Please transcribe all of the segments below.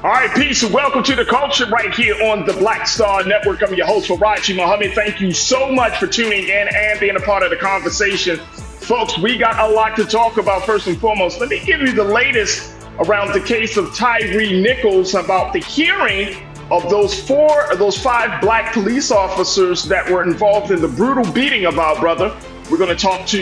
All right, peace and welcome to the culture right here on the Black Star Network. I'm your host, Faraji Muhammad. Thank you so much for tuning in and being a part of the conversation. Folks, we got a lot to talk about. First and foremost, let me give you the latest around the case of Tyree Nichols, about the hearing of those five black police officers that were involved in the brutal beating of our brother. We're going to talk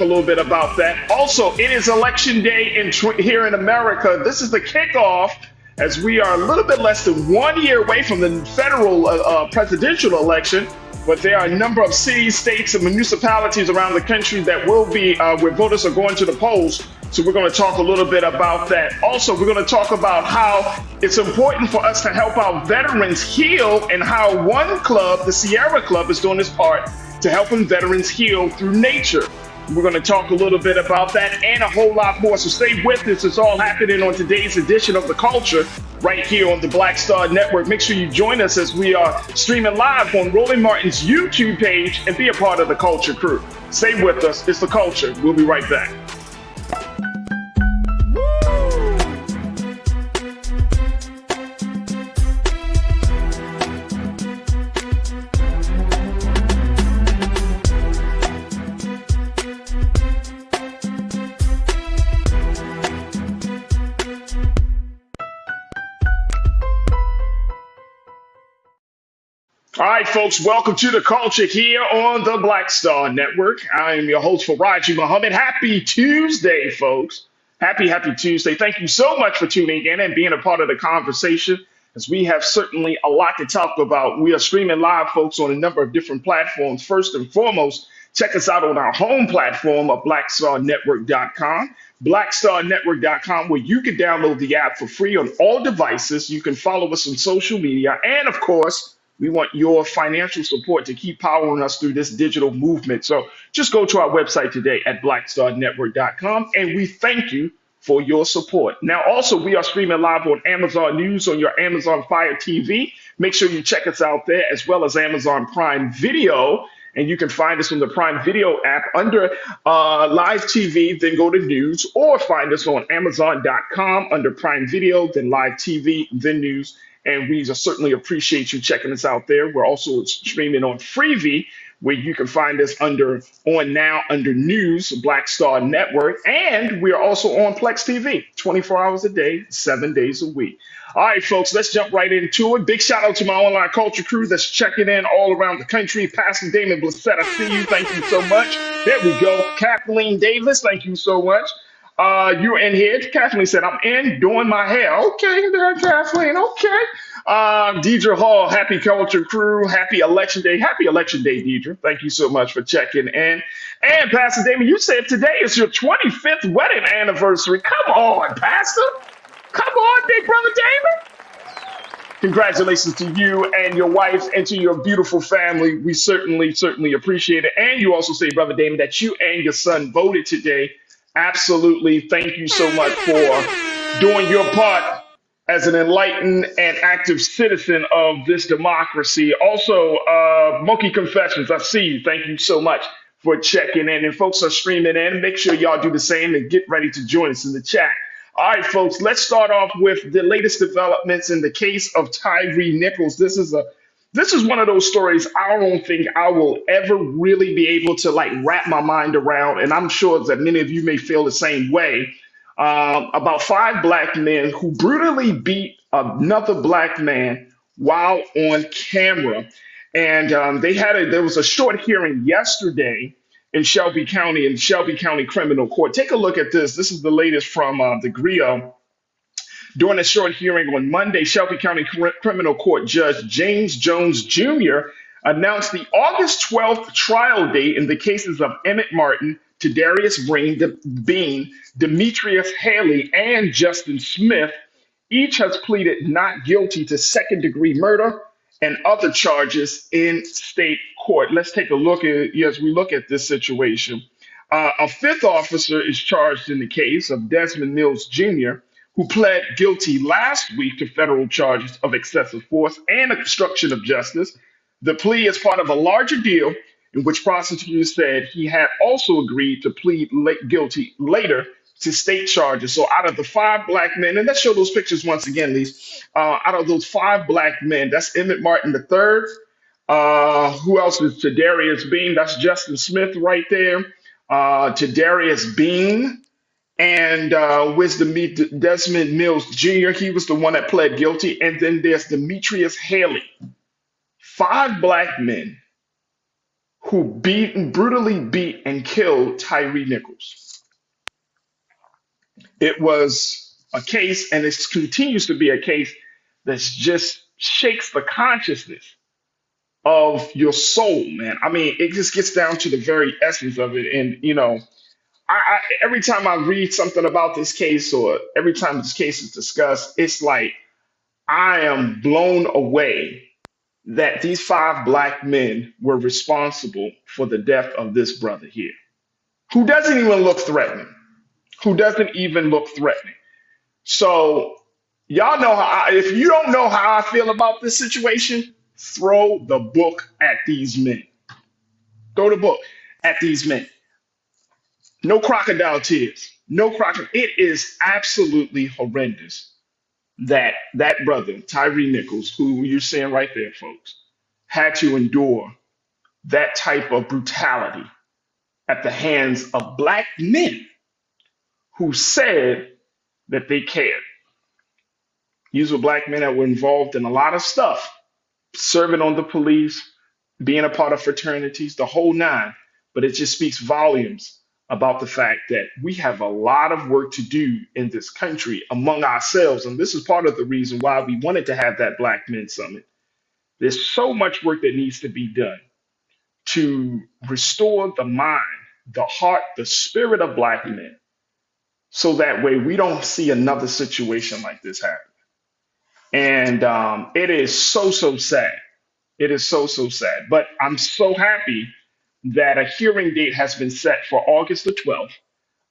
a little bit about that. Also, it is election day here in America. This is the kickoff, as we are a little bit less than 1 year away from the federal presidential election. But there are a number of cities, states, and municipalities around the country that will be where voters are going to the polls. So we're going to talk a little bit about that. Also, we're going to talk about how it's important for us to help our veterans heal, and how one club, the Sierra Club, is doing its part to helping veterans heal through nature. We're going to talk a little bit about that and a whole lot more. So stay with us. It's all happening on today's edition of The Culture right here on the Black Star Network. Make sure you join us as we are streaming live on Roland Martin's YouTube page and be a part of the Culture crew. Stay with us. It's The Culture. We'll be right back. All right, folks, welcome to the culture here on the Black Star Network. I am your host, Faraji Muhammad. Happy Tuesday, folks. Happy Tuesday. Thank you so much for tuning in and being a part of the conversation, as we have certainly a lot to talk about. We are streaming live, folks, on a number of different platforms. First and foremost, check us out on our home platform of blackstarnetwork.com. Blackstarnetwork.com, where you can download the app for free on all devices. You can follow us on social media. And of course, we want your financial support to keep powering us through this digital movement. So just go to our website today at blackstarnetwork.com, and we thank you for your support. Now, also, we are streaming live on Amazon News on your Amazon Fire TV. Make sure you check us out there, as well as Amazon Prime Video. And you can find us on the Prime Video app under Live TV, then go to News, or find us on Amazon.com under Prime Video, then Live TV, then News. And we certainly appreciate you checking us out there. We're also streaming on Freevee, where you can find us under News, Black Star Network. And we are also on Plex TV, 24 hours a day, 7 days a week. All right, folks, let's jump right into it. Big shout out to my online culture crew that's checking in all around the country. Pastor Damon Blissett, I see you. Thank you so much. There we go. Kathleen Davis, thank you so much. You're in here. Kathleen said, I'm in doing my hair. Okay, there, Kathleen. Okay. Deidre Hall, happy culture crew. Happy election day. Happy election day, Deidre. Thank you so much for checking in. And Pastor Damon, you said today is your 25th wedding anniversary. Come on, Pastor. Come on, big brother Damon. Congratulations to you and your wife and to your beautiful family. We certainly appreciate it. And you also say, Brother Damon, that you and your son voted today. Absolutely. Thank you so much for doing your part as an enlightened and active citizen of this democracy. Also, Monkey Confessions, I see you. Thank you so much for checking in. And folks are streaming in. Make sure y'all do the same and get ready to join us in the chat. All right, folks, let's start off with the latest developments in the case of Tyree Nichols. This is one of those stories I don't think I will ever really be able to wrap my mind around, and I'm sure that many of you may feel the same way. About five black men who brutally beat another black man while on camera, and there was a short hearing yesterday in Shelby County Criminal Court. Take a look at this. This is the latest from the GRIO. During a short hearing on Monday, Shelby County Criminal Court Judge James Jones Jr. announced the August 12th trial date in the cases of Emmett Martin, Tadarius Bean, Demetrius Haley, and Justin Smith. Each has pleaded not guilty to second-degree murder and other charges in state court. Let's take a look as we look at this situation. A fifth officer is charged in the case of Desmond Mills Jr., who pled guilty last week to federal charges of excessive force and obstruction of justice. The plea is part of a larger deal in which prosecutors said he had also agreed to plead guilty later to state charges. So out of the five black men, and let's show those pictures once again, Lise. Out of those five black men, that's Emmett Martin III. Who else is Tadarius Bean? That's Justin Smith right there. Tadarius Bean. And Wisdom Desmond Mills Jr., he was the one that pled guilty. And then there's Demetrius Haley. Five black men who brutally beat and killed Tyree Nichols. It was a case, and it continues to be a case that just shakes the consciousness of your soul, man. I mean, it just gets down to the very essence of it. And, every time I read something about this case or every time this case is discussed, it's like I am blown away that these five black men were responsible for the death of this brother here, who doesn't even look threatening, who doesn't even look threatening. So, y'all know if you don't know how I feel about this situation, throw the book at these men. Throw the book at these men. No crocodile tears. No crocodile. It is absolutely horrendous that that brother, Tyree Nichols, who you're seeing right there, folks, had to endure that type of brutality at the hands of black men who said that they cared. These were black men that were involved in a lot of stuff, serving on the police, being a part of fraternities, the whole nine. But it just speaks volumes about the fact that we have a lot of work to do in this country among ourselves. And this is part of the reason why we wanted to have that Black Men Summit. There's so much work that needs to be done to restore the mind, the heart, the spirit of black men, so that way we don't see another situation like this happen. And it is so sad. It is so sad. But I'm so happy that a hearing date has been set for August the 12th.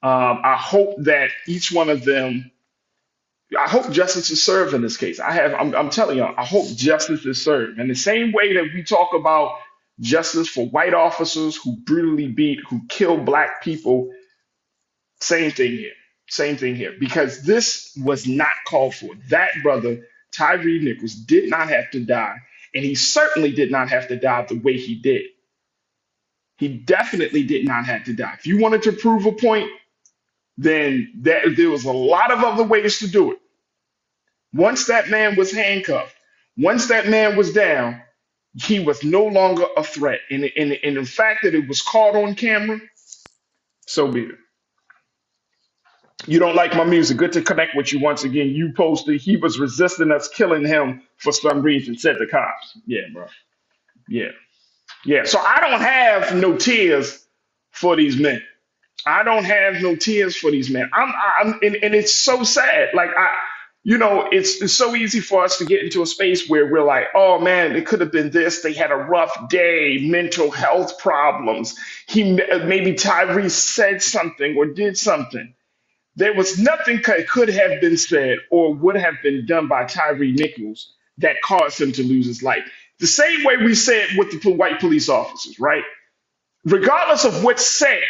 I hope that each one of them, I hope justice is served in this case. I'm telling you, I hope justice is served. In the same way that we talk about justice for white officers who brutally beat, who kill black people, same thing here. Same thing here. Because this was not called for. That brother, Tyree Nichols, did not have to die. And he certainly did not have to die the way he did. He definitely did not have to die. If you wanted to prove a point, then there was a lot of other ways to do it. Once that man was handcuffed, once that man was down, he was no longer a threat. And the fact that it was caught on camera, so be it. You don't like my music. Good to connect with you once again. You posted he was resisting us killing him for some reason, said the cops. Yeah, bro. Yeah. Yeah. So I don't have no tears for these men. I don't have no tears for these men. And it's so sad. Like it's so easy for us to get into a space where we're like, oh man, it could have been this. They had a rough day, mental health problems. Maybe Tyree said something or did something. There was nothing could have been said or would have been done by Tyree Nichols that caused him to lose his life. The same way we said with the white police officers, right? Regardless of what's said,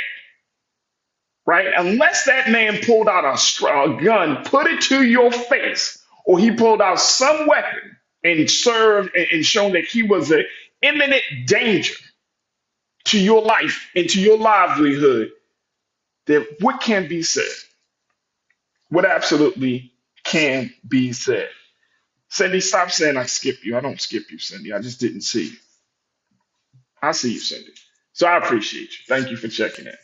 right? Unless that man pulled out a gun, put it to your face, or he pulled out some weapon and served and shown that he was an imminent danger to your life and to your livelihood, then what can be said? What absolutely can be said? Cindy, stop saying I skip you. I don't skip you, Cindy. I just didn't see you. I see you, Cindy. So I appreciate you. Thank you for checking in.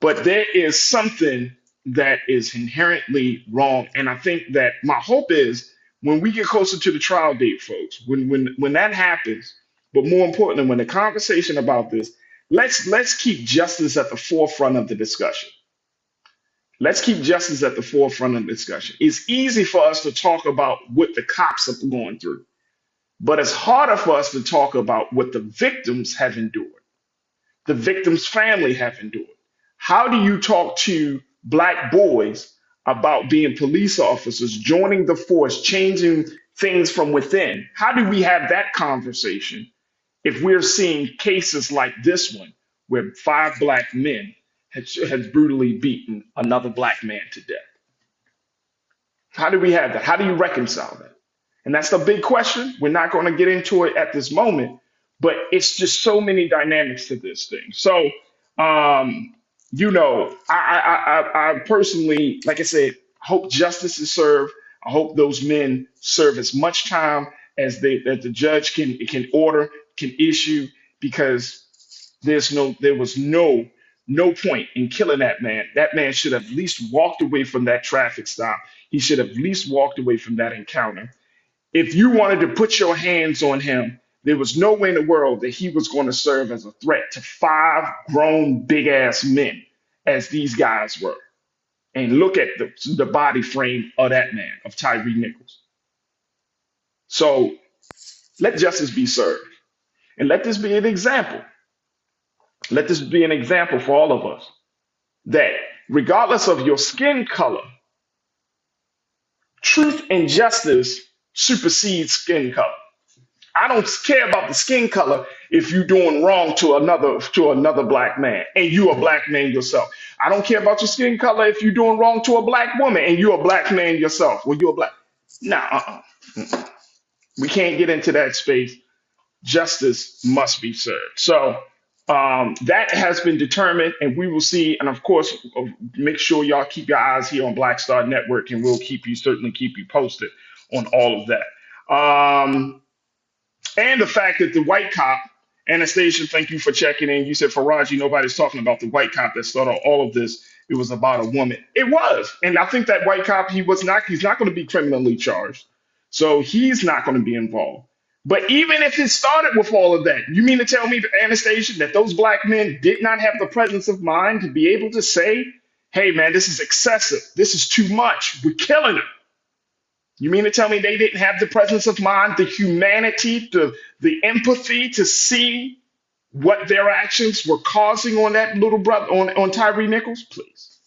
But there is something that is inherently wrong. And I think that my hope is when we get closer to the trial date, folks, when that happens, but more importantly, when the conversation about this, let's keep justice at the forefront of the discussion. Let's keep justice at the forefront of the discussion. It's easy for us to talk about what the cops are going through, but it's harder for us to talk about what the victims have endured, the victims' family have endured. How do you talk to black boys about being police officers, joining the force, changing things from within? How do we have that conversation if we're seeing cases like this one, where five black men has brutally beaten another black man to death. How do we have that? How do you reconcile that? And that's the big question. We're not going to get into it at this moment, but it's just so many dynamics to this thing. So, um, I personally, like I said, hope justice is served. I hope those men serve as much time as that the judge can order, can issue, because there was no point in killing that man. That man should have at least walked away from that traffic stop. He should have at least walked away from that encounter. If you wanted to put your hands on him, there was no way in the world that he was going to serve as a threat to five grown big ass men as these guys were. And look at the body frame of that man, of Tyree Nichols. So let justice be served. And let this be an example. Let this be an example for all of us that regardless of your skin color, truth and justice supersedes skin color. I don't care about the skin color if you're doing wrong to another black man and you a black man yourself. I don't care about your skin color if you're doing wrong to a black woman and you're a black man yourself. Well, you're a black. Nah, we can't get into that space. Justice must be served. So that has been determined, and we will see. And of course, make sure y'all keep your eyes here on Black Star Network, and we'll certainly keep you posted on all of that. And the fact that the white cop, Anastasia, thank you for checking in. You said, Faraji, nobody's talking about the white cop that started all of this. It was about a woman. It was. And I think that white cop, he's not going to be criminally charged. So he's not going to be involved. But even if it started with all of that, you mean to tell me, Anastasia, that those black men did not have the presence of mind to be able to say, hey, man, this is excessive. This is too much. We're killing him. You mean to tell me they didn't have the presence of mind, the humanity, the empathy to see what their actions were causing on that little brother, on Tyree Nichols? Please.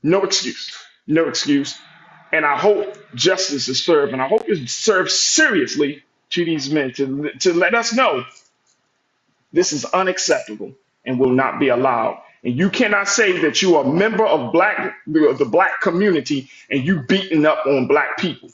No excuse. No excuse. And I hope justice is served, and I hope it's served seriously to these men to let us know this is unacceptable and will not be allowed. And you cannot say that you are a member of the black community and you beating up on black people.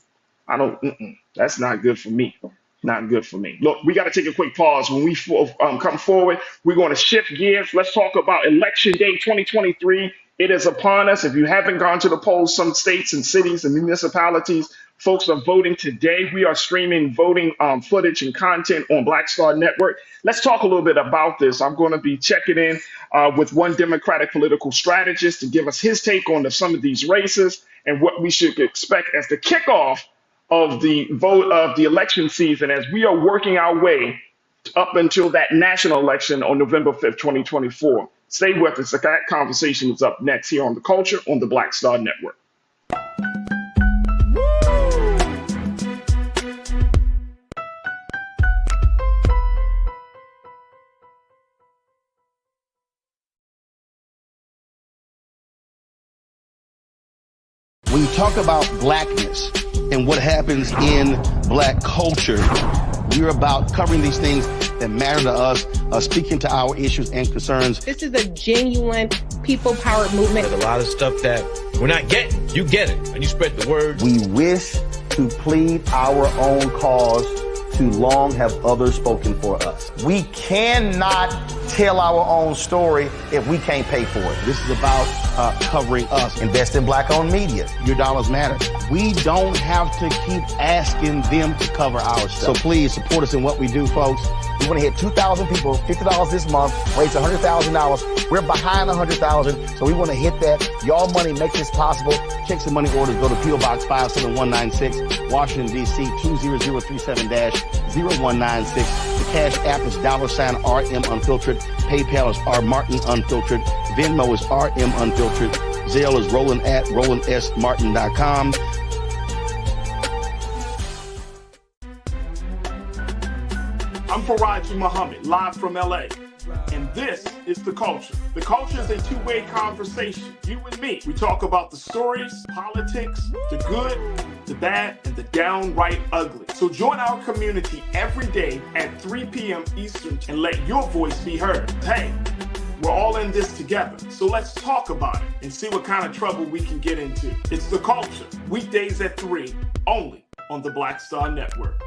That's not good for me. Not good for me. Look, we got to take a quick pause. When we come forward, we're going to shift gears. Let's talk about Election Day 2023. It is upon us. If you haven't gone to the polls, some states and cities and municipalities, folks are voting today. We are streaming voting footage and content on Black Star Network. Let's talk a little bit about this. I'm going to be checking in with one Democratic political strategist to give us his take on some of these races and what we should expect as the kickoff of the election season as we are working our way up until that national election on November 5th, 2024. Stay with us. That conversation is up next here on The Culture on the Black Star Network. When you talk about blackness and what happens in black culture, we're about covering these things that matter to us, speaking to our issues and concerns. This is a genuine people-powered movement. There's a lot of stuff that we're not getting. You get it, and you spread the word. We wish to plead our own cause. Too long have others spoken for us. We cannot tell our own story if we can't pay for it. This is about covering us. Invest in black-owned media. Your dollars matter. We don't have to keep asking them to cover our stuff. So please support us in what we do, folks. We want to hit 2,000 people, $50 this month, raise $100,000. We're behind 100,000, so we want to hit that. Y'all money makes this possible. Checks and money orders go to P.O. Box 57196, Washington, D.C. 20037-0196. The Cash App is $RM Unfiltered. PayPal is R Martin Unfiltered. Venmo is RM Unfiltered. Zelle is Roland at RolandSMartin.com. I'm Faraji Muhammad, live from LA. And this is The Culture. The Culture is a two-way conversation. You and me. We talk about the stories, politics, the good, the bad, and the downright ugly. So join our community every day at 3 p.m. Eastern and let your voice be heard. Hey, We're all in this together. So let's talk about it and see what kind of trouble we can get into. It's The Culture, weekdays at 3, only on the Black Star Network.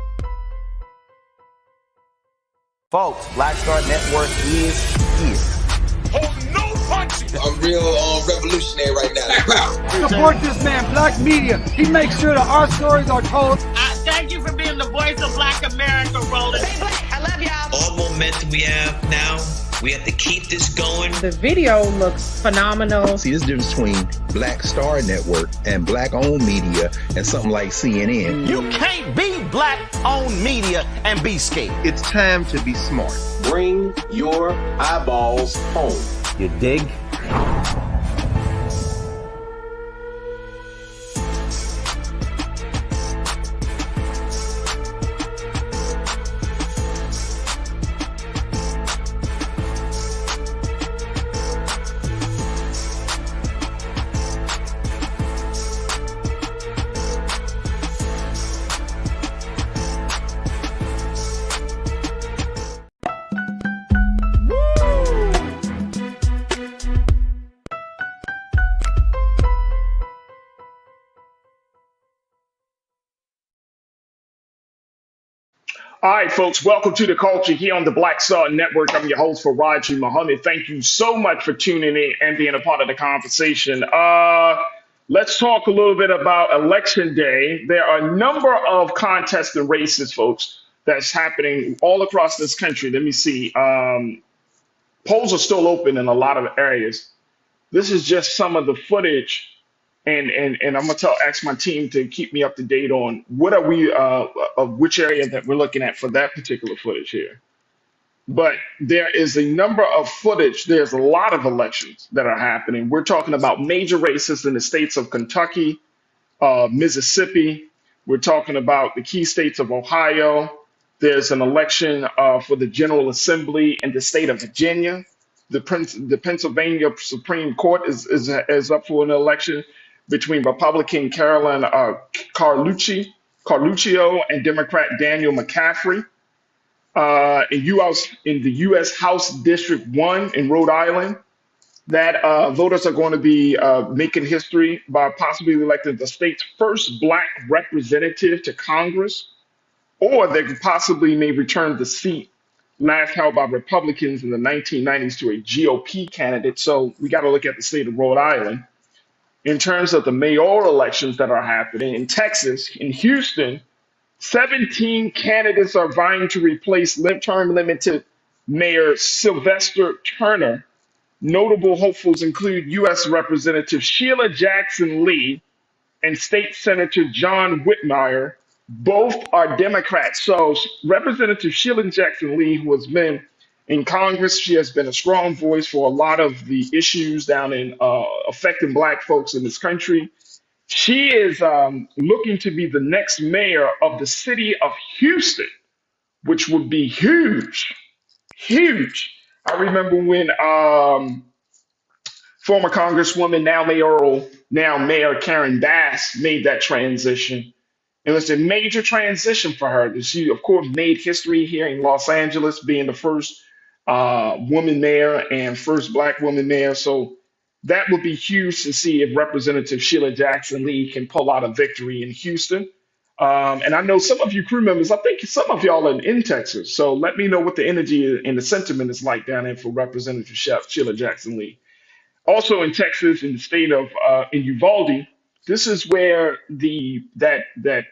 Folks, Black Star Network is here. Oh, no punches! I'm real revolutionary right now. Support this man, Black Media. He makes sure that our stories are told. Thank you for being the voice of Black America, Roland. Stay black. I love y'all. All momentum we have now, we have to keep this going. The video looks phenomenal. See, this difference between Black Star Network and black-owned media and something like CNN. You can't be black-owned media and be scared. It's time to be smart. Bring your eyeballs home. You dig? All right, folks, welcome to The Culture here on the Black Star Network. I'm your host, Faraji Muhammad. Thank you so much for tuning in and being a part of the conversation. Let's talk a little bit about Election Day. There are a number of contests and races, folks, that's happening all across this country. Let me see. Polls are still open in a lot of areas. This is just some of the footage. And I'm gonna ask my team to keep me up to date on what are we of which area that we're looking at for that particular footage here. But there is a number of footage. There's a lot of elections that are happening. We're talking about major races in the states of Kentucky, Mississippi. We're talking about the key states of Ohio. There's an election for the General Assembly in the state of Virginia. The Pennsylvania Supreme Court is up for an election between Republican Carolyn Carluccio and Democrat Daniel McCaffrey. In the U.S. House District 1 in Rhode Island, that voters are going to be making history by possibly electing the state's first Black representative to Congress, or they could possibly may return the seat last held by Republicans in the 1990s to a GOP candidate. So we got to look at the state of Rhode Island. In terms of the mayoral elections that are happening in Texas, in Houston, 17 candidates are vying to replace term limited Mayor Sylvester Turner. Notable hopefuls include U.S. Representative Sheila Jackson Lee and State Senator John Whitmire. Both are Democrats. So Representative Sheila Jackson Lee, who has been in Congress, she has been a strong voice for a lot of the issues down in affecting Black folks in this country. She is looking to be the next mayor of the city of Houston, which would be huge, huge. I remember when former Congresswoman, now Mayor Karen Bass made that transition. It was a major transition for her. She, of course, made history here in Los Angeles, being the first woman mayor and first Black woman mayor. So that would be huge to see if Representative Sheila Jackson Lee can pull out a victory in Houston. And I know some of you crew members, I think some of y'all are in Texas. So let me know what the energy and the sentiment is like down there for Representative Sheila Jackson Lee. Also in Texas, in the state of in Uvalde, this is where that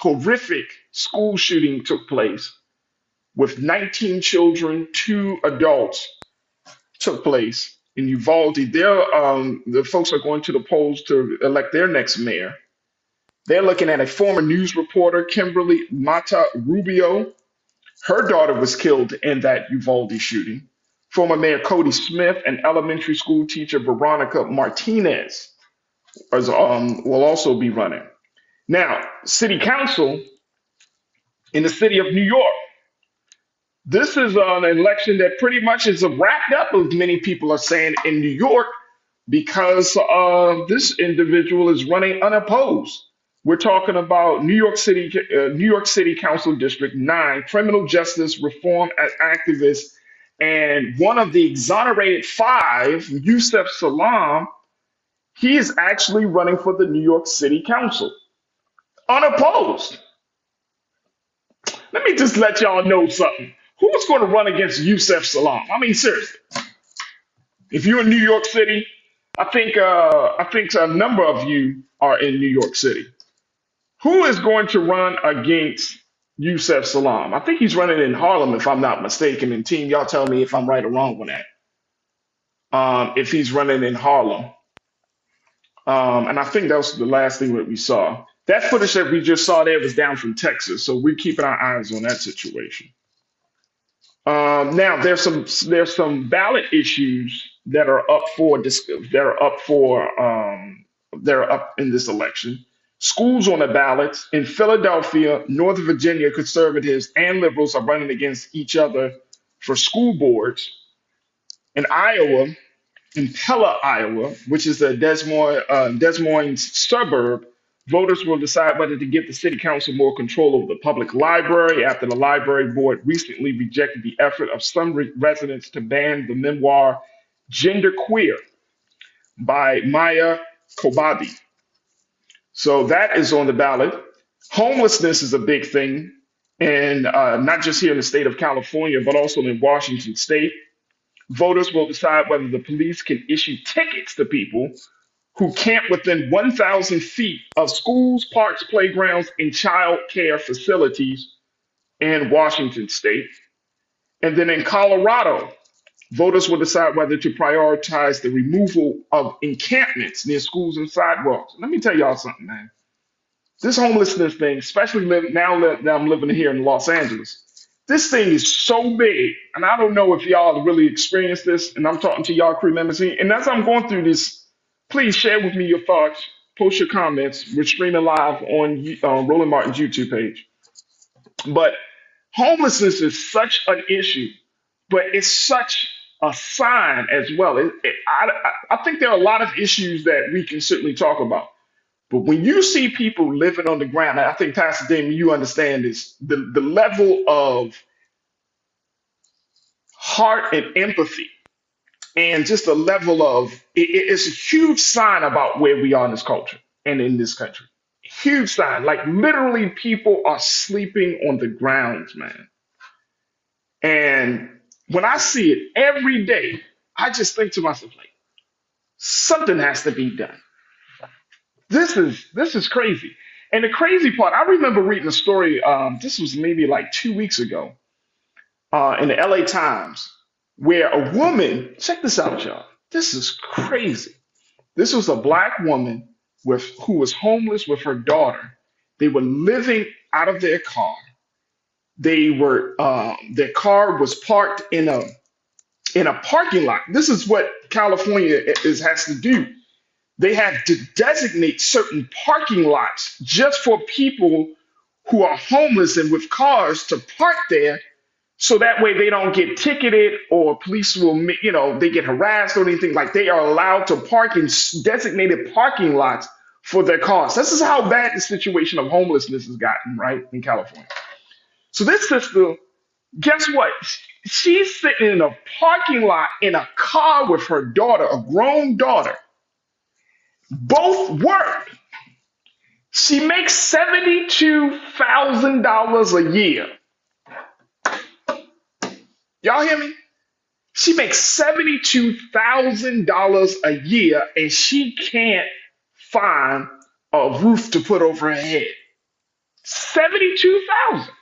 horrific school shooting took place with 19 children, 2 adults took place in Uvalde. The folks are going to the polls to elect their next mayor. They're looking at a former news reporter, Kimberly Mata Rubio. Her daughter was killed in that Uvalde shooting. Former Mayor Cody Smith and elementary school teacher Veronica Martinez will also be running. Now, city council in the city of New York. This is an election that pretty much is wrapped up, as many people are saying, in New York, because this individual is running unopposed. We're talking about New York City Council District 9 criminal justice reform activist And one of the exonerated five, Yusef Salaam, he is actually running for the New York City Council unopposed. Let me just let y'all know something. Who's going to run against Yusef Salaam? I mean, seriously. If you're in New York City, I think a number of you are in New York City. Who is going to run against Yusef Salaam? I think he's running in Harlem, if I'm not mistaken. And team, y'all tell me if I'm right or wrong with that. If he's running in Harlem, and I think that was the last thing that we saw. That footage that we just saw there was down from Texas, so we're keeping our eyes on that situation. Now there's some ballot issues that are up for that are up in this election. Schools on the ballot in Philadelphia, Northern Virginia, conservatives and liberals are running against each other for school boards. In Iowa, in Pella, Iowa, which is a Des Moines suburb, voters will decide whether to give the city council more control over the public library after the library board recently rejected the effort of some residents to ban the memoir Genderqueer by Maya Kobadi. So that is on the ballot. Homelessness is a big thing, and not just here in the state of California, but also in Washington state. Voters will decide whether the police can issue tickets to people who camp within 1,000 feet of schools, parks, playgrounds, and child care facilities in Washington state. And then in Colorado, voters will decide whether to prioritize the removal of encampments near schools and sidewalks. Let me tell y'all something, man. This homelessness thing, especially now that I'm living here in Los Angeles, this thing is so big, and I don't know if y'all really experienced this, and I'm talking to y'all crew members here. And as I'm going through this, please share with me your thoughts, post your comments. We're streaming live on Roland Martin's YouTube page. But homelessness is such an issue, but it's such a sign as well. I think there are a lot of issues that we can certainly talk about. But when you see people living on the ground, I think Pastor Damon, you understand this, the level of heart and empathy and just a level of it's a huge sign about where we are in this culture and in this country. Huge sign. Like literally people are sleeping on the grounds, man. And when I see it every day, I just think to myself, like, something has to be done. This is crazy. And the crazy part, I remember reading a story, this was maybe like 2 weeks ago, in the LA Times, where a woman, check this out, y'all. This is crazy. This was a black woman who was homeless with her daughter. They were living out of their car. Their car was parked in a parking lot. This is what California has to do. They have to designate certain parking lots just for people who are homeless and with cars to park there, so that way they don't get ticketed or police will, they get harassed or anything. Like they are allowed to park in designated parking lots for their cars. This is how bad the situation of homelessness has gotten, right, in California. So this sister, guess what? She's sitting in a parking lot in a car with her daughter, a grown daughter. Both work. She makes $72,000 a year. Y'all hear me? She makes $72,000 a year and she can't find a roof to put over her head. 72,000.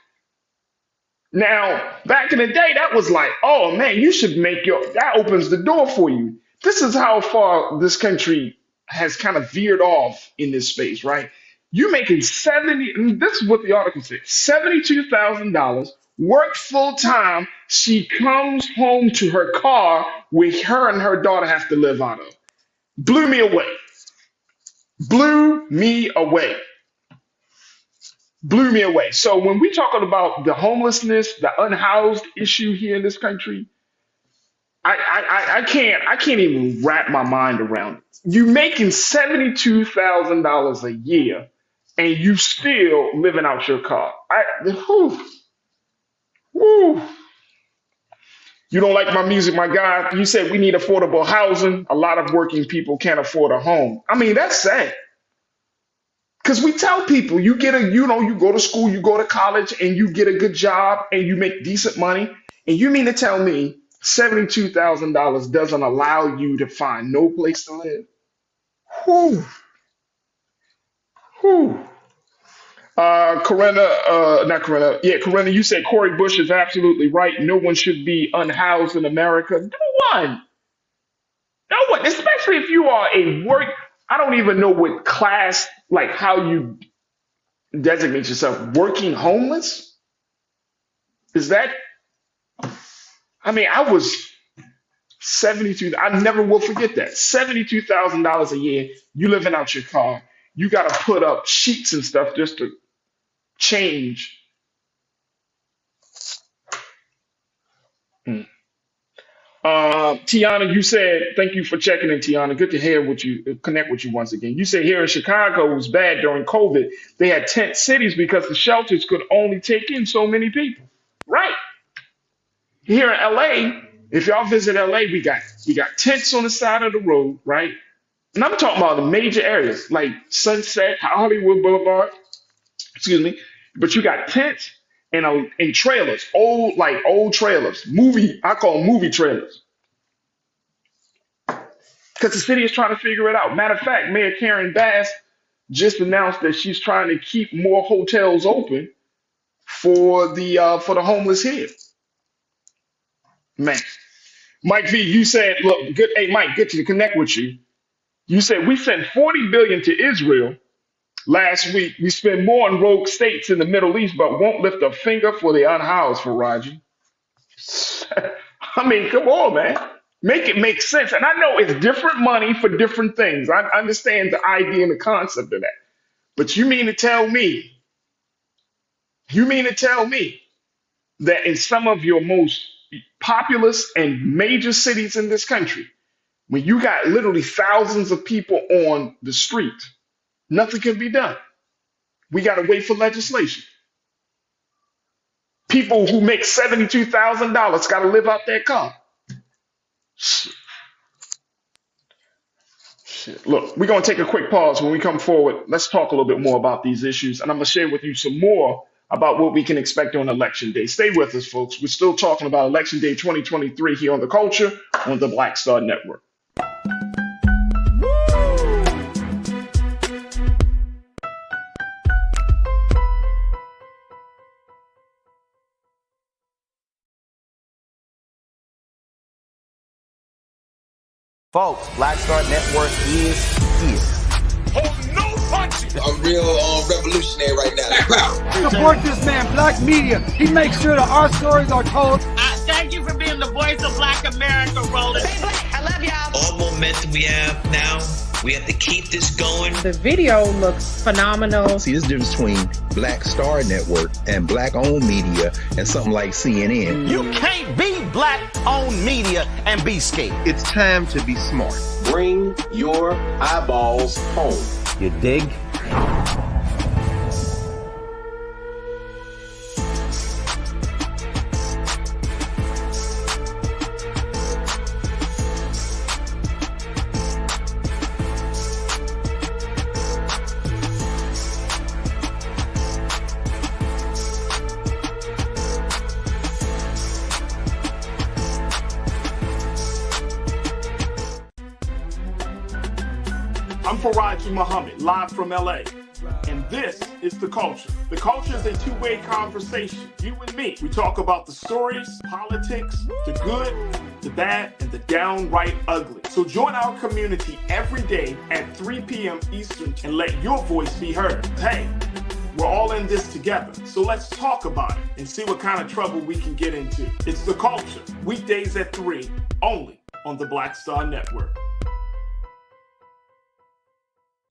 Now, back in the day, that was like, oh man, you should that opens the door for you. This is how far this country has kind of veered off in this space, right? You making this is what the article said, $72,000, work full time. She comes home to her car where her and her daughter have to live out of. Blew me away. Blew me away. Blew me away. So when we talking about the homelessness, the unhoused issue here in this country, I can't even wrap my mind around it. You making $72,000 a year and you still living out your car. Whew. You don't like my music, my guy. You said we need affordable housing. A lot of working people can't afford a home. I mean, that's sad. Because we tell people you get you go to school, you go to college, and you get a good job and you make decent money. And you mean to tell me $72,000 doesn't allow you to find no place to live? Whew. Whew. Corinna, you said Cory Bush is absolutely right. No one should be unhoused in America. No one. No one, especially if you are I don't even know what class, like how you designate yourself, working homeless? Is that, I mean, I was 72, I never will forget that. $72,000 a year, you living out your car. You got to put up sheets and stuff just to change. Tiana, you said, thank you for checking in, Tiana. Good to connect with you once again. You said here in Chicago it was bad during COVID. They had tent cities because the shelters could only take in so many people. Right. Here in LA, if y'all visit LA, we got tents on the side of the road, right? And I'm talking about the major areas like Sunset, Hollywood Boulevard, excuse me. But you got tents and trailers, old trailers, I call them movie trailers. Because the city is trying to figure it out. Matter of fact, Mayor Karen Bass just announced that she's trying to keep more hotels open for the homeless here. Man. Mike V, you said, look, good. Hey, Mike, good to connect with you. You said we sent $40 billion to Israel last week. We spend more on rogue states in the Middle East, but won't lift a finger for the unhoused, Faraji. I mean, come on, man. Make it make sense. And I know it's different money for different things. I understand the idea and the concept of that. But you mean to tell me that in some of your most populous and major cities in this country, when you got literally thousands of people on the street, nothing can be done. We got to wait for legislation. People who make $72,000 got to live out their car. Shit. Look, we're going to take a quick pause. When we come forward, let's talk a little bit more about these issues. And I'm going to share with you some more about what we can expect on Election Day. Stay with us, folks. We're still talking about Election Day 2023 here on The Culture on the Black Star Network. Folks, Black Star Network is here. Oh, no punches! I'm real revolutionary right now. Support this man, Black Media. He makes sure that our stories are told. Thank you for being the voice of Black America, Roland. Stay black. I love y'all. All momentum we have now, we have to keep this going. The video looks phenomenal. See, this difference between Black Star Network and black-owned media and something like CNN. You can't be black-owned media and be scared. It's time to be smart. Bring your eyeballs home. You dig? I'm Faraji Muhammad, live from LA. And this is The Culture. The Culture is a two-way conversation. You and me. We talk about the stories, politics, the good, the bad, and the downright ugly. So join our community every day at 3 p.m. Eastern and let your voice be heard. Hey, we're all in this together. So let's talk about it and see what kind of trouble we can get into. It's The Culture, weekdays at 3, only on the Black Star Network.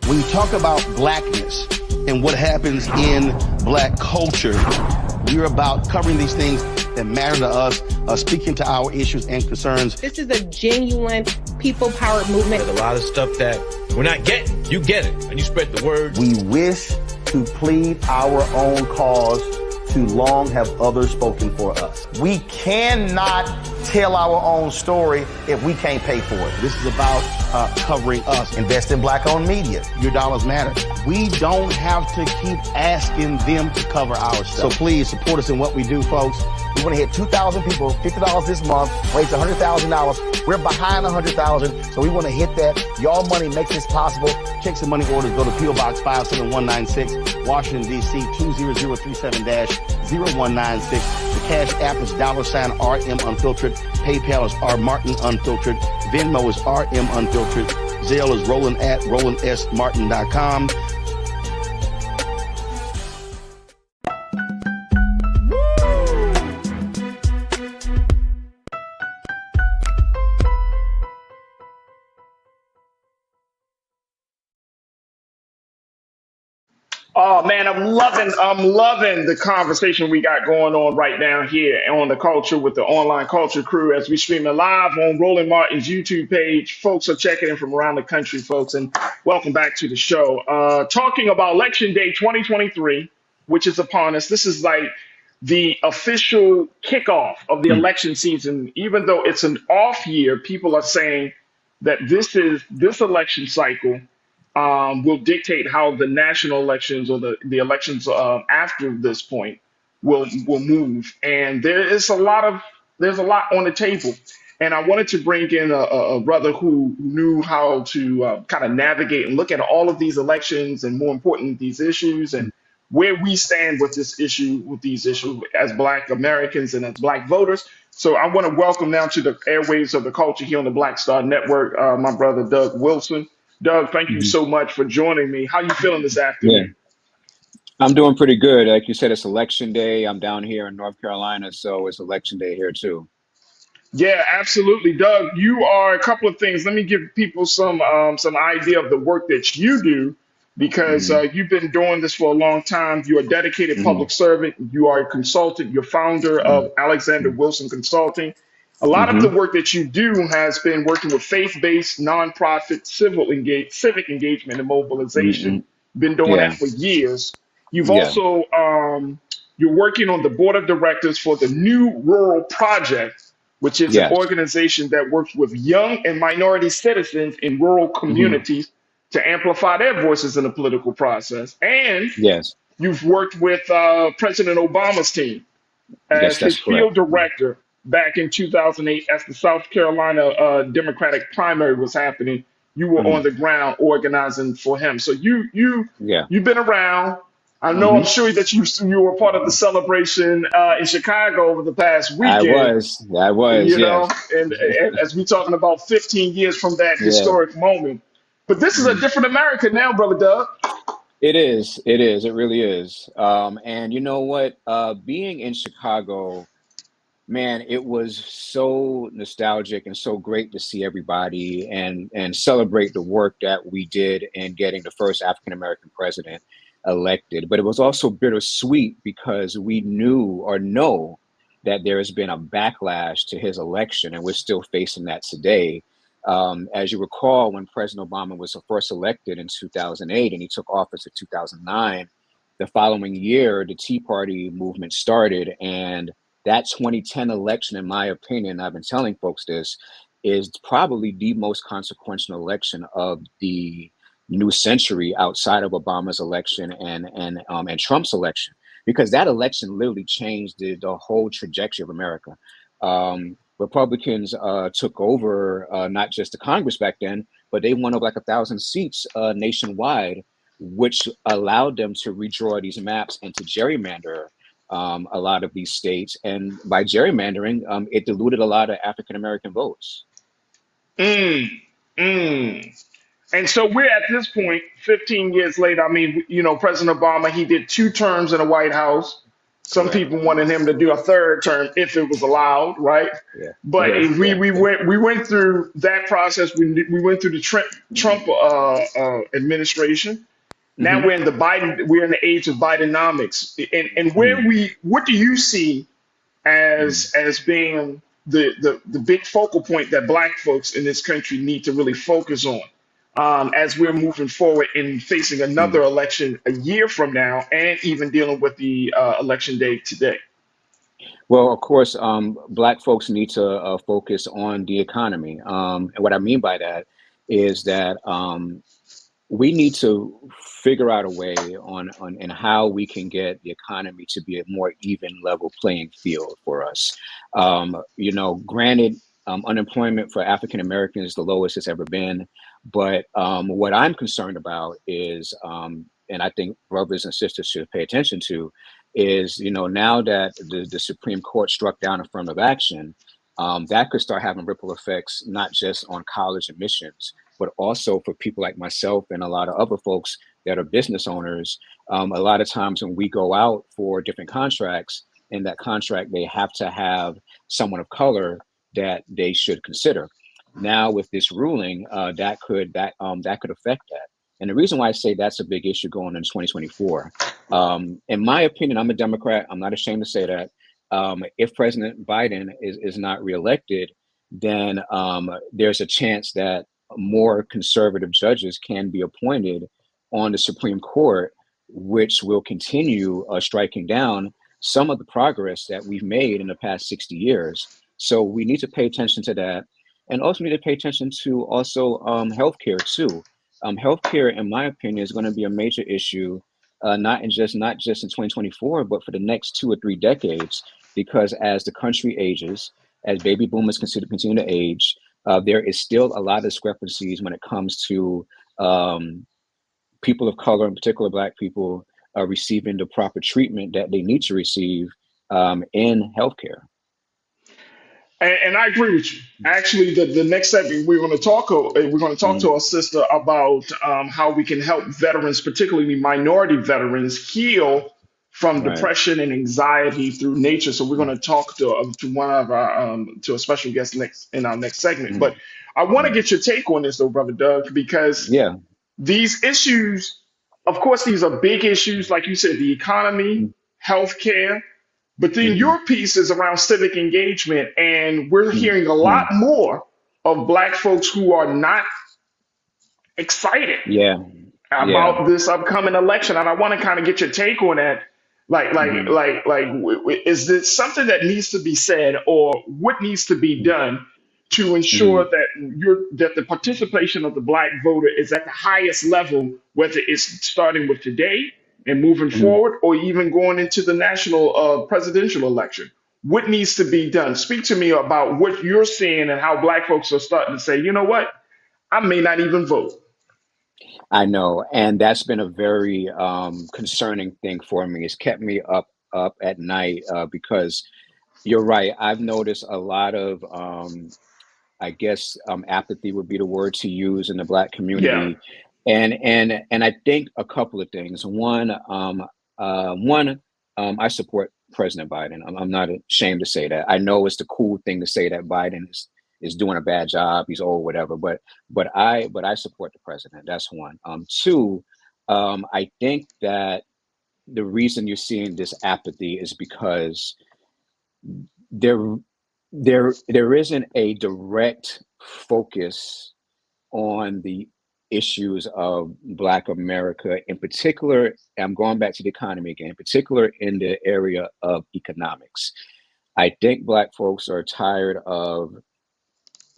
When you talk about blackness and what happens in black culture, we're about covering these things that matter to us, speaking to our issues and concerns. This is a genuine people-powered movement. There's a lot of stuff that we're not getting. You get it, and you spread the word. We wish to plead our own cause to too long have others spoken for us. We cannot tell our own story if we can't pay for it. This is about covering us. Invest in black-owned media. Your dollars matter. We don't have to keep asking them to cover our stuff. So please support us in what we do, folks. We want to hit 2,000 people, $50 this month, raise $100,000. We're behind 100,000, so we want to hit that. Y'all money makes this possible. Check some money orders. Go to P.O. Box 57196, Washington, D.C. 20037-0196. The Cash App is $RM Unfiltered. PayPal is R Martin Unfiltered. Venmo is RM Unfiltered. Zelle is Roland at RolandSMartin.com. Oh man, I'm loving the conversation we got going on right now here on the culture with the online culture crew as we stream it live on Roland Martin's YouTube page. Folks are checking in from around the country, folks, and welcome back to the show. Talking about Election Day 2023, which is upon us. This is like the official kickoff of the election season. Even though it's an off year, people are saying that this election cycle will dictate how the national elections or the elections after this point will move. And there's a lot on the table. And I wanted to bring in a brother who knew how to kind of navigate and look at all of these elections and more important these issues and where we stand with these issues as Black Americans and as Black voters. So I want to welcome now to the airwaves of the culture here on the Black Star Network, my brother Doug Wilson. Doug, thank you so much for joining me. How you feeling this afternoon? I'm doing pretty good. Like you said, it's election day. I'm down here in North Carolina, so it's election day here too. Yeah, absolutely. Doug, you are a couple of things. Let me give people some idea of the work that you do because you've been doing this for a long time. You're a dedicated public servant. You are a consultant. You're founder of Alexander Wilson Consulting. A lot of the work that you do has been working with faith-based, nonprofit, civic engagement and mobilization. Been doing that for years. You've also you're working on the board of directors for the New Rural Project, which is an organization that works with young and minority citizens in rural communities to amplify their voices in the political process. And you've worked with President Obama's team as his field director back in 2008 as the South Carolina Democratic primary was happening. You were on the ground organizing for him. So you've been around. I know I'm sure that you were part of the celebration in Chicago over the past weekend. I was, you know, and as we're talking about 15 years from that historic moment. But this is a different America now, Brother Doug. It is. It really is. And you know what? Being in Chicago, man, it was so nostalgic and so great to see everybody and celebrate the work that we did in getting the first African-American president elected. But it was also bittersweet because we knew or know that there has been a backlash to his election, and we're still facing that today. As you recall, when President Obama was first elected in 2008 and he took office in 2009, the following year, the Tea Party movement started, and that 2010 election, in my opinion, I've been telling folks this, is probably the most consequential election of the new century outside of Obama's election and Trump's election, because that election literally changed the whole trajectory of America. Republicans took over not just the Congress back then, but they won over like 1,000 seats nationwide, which allowed them to redraw these maps and to gerrymander a lot of these states. And by gerrymandering, it diluted a lot of African-American votes. And so we're at this point, 15 years later. I mean, you know, President Obama, he did 2 terms in the White House. Some people wanted him to do a 3rd term if it was allowed, right? But we went through that process. We went through the Trump administration. Now we're in the age of Bidenomics. And what do you see as being the big focal point that Black folks in this country need to really focus on as we're moving forward in facing another election a year from now, and even dealing with the election day today? Well, of course, Black folks need to focus on the economy. And what I mean by that is that we need to figure out a way on and how we can get the economy to be a more even level playing field for us. Granted, unemployment for African Americans is the lowest it's ever been, but what I'm concerned about is, and I think brothers and sisters should pay attention to, is now that the Supreme Court struck down affirmative action, that could start having ripple effects not just on college admissions, but also for people like myself and a lot of other folks that are business owners. A lot of times when we go out for different contracts, in that contract they have to have someone of color that they should consider. Now with this ruling, that could affect that. And the reason why I say that's a big issue going into 2024, in my opinion, I'm a Democrat. I'm not ashamed to say that. If President Biden is not reelected, then there's a chance that more conservative judges can be appointed on the Supreme Court, which will continue striking down some of the progress that we've made in the past 60 years. So we need to pay attention to that, and also need to pay attention to also healthcare too. Healthcare, in my opinion, is going to be a major issue, not just in 2024, but for the next 2 or 3 decades, because as the country ages, as baby boomers continue to age, there is still a lot of discrepancies when it comes to people of color, in particular Black people, receiving the proper treatment that they need to receive in healthcare. And I agree with you. Actually, the next segment we're going to talk to our sister about how we can help veterans, particularly minority veterans, heal from Right. depression and anxiety through nature. So we're going to talk to one of our to a special guest next in our next segment. But Mm, I want to mm. get your take on this, though, brother Doug, because Yeah. these issues, of course, these are big issues, like you said, the economy, healthcare. But then Mm-hmm. your piece is around civic engagement, and we're hearing a Mm-hmm. lot more of Black folks who are not excited Yeah. Yeah. about this upcoming election, and I want to kind of get your take on that. Mm-hmm. Is this something that needs to be said, or what needs to be done to ensure Mm-hmm. that the participation of the Black voter is at the highest level, whether it's starting with today and moving Mm-hmm. forward, or even going into the national presidential election? What needs to be done? Speak to me about what you're seeing and how Black folks are starting to say, you know what, I may not even vote. I know, and that's been a very concerning thing for me. It's kept me up at night because you're right. I've noticed a lot of, I guess, apathy would be the word to use in the Black Yeah. community, and I think a couple of things. One, I support President Biden. I'm not ashamed to say that. I know it's the cool thing to say that Biden is doing a bad job. He's old, whatever. But I support the president. That's one. Two, I think that the reason you're seeing this apathy is because there there isn't a direct focus on the issues of Black America, in particular. I'm going back to the economy again, in particular in the area of economics. I think Black folks are tired of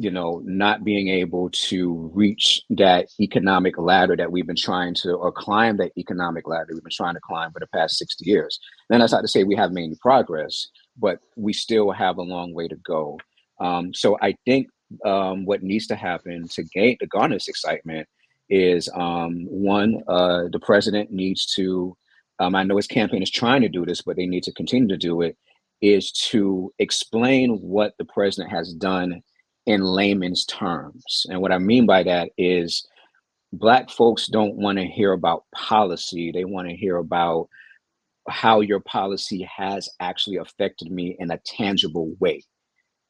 not being able to reach that economic ladder that we've been trying to, or climb that economic ladder we've been trying to climb for the past 60 years. And that's not to say we have made any progress, but we still have a long way to go. So I think what needs to happen to garner this excitement is one, the president needs to, I know his campaign is trying to do this, but they need to continue to do it, is to explain what the president has done in layman's terms. And what I mean by that is Black folks don't want to hear about policy. They want to hear about how your policy has actually affected me in a tangible way.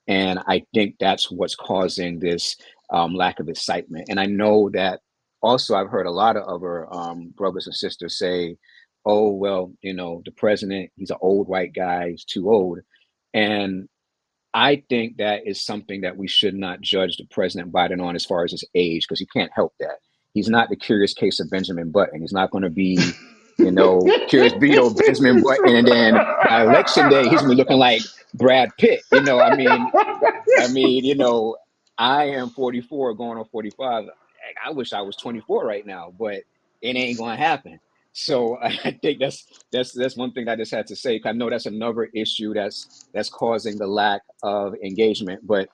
And I think that's what's causing this lack of excitement. And I know that also I've heard a lot of other brothers and sisters say, oh, well, the president, he's an old white guy, he's too old. And I think that is something that we should not judge the President Biden on as far as his age, because he can't help that. He's not the Curious Case of Benjamin Button. He's not going to be, Curious Beetle Benjamin Button, and then by election day he's gonna be looking like Brad Pitt. I am 44 going on 45. I wish I was 24 right now, but it ain't going to happen. So I think that's one thing I just had to say. I know that's another issue that's causing the lack of engagement. But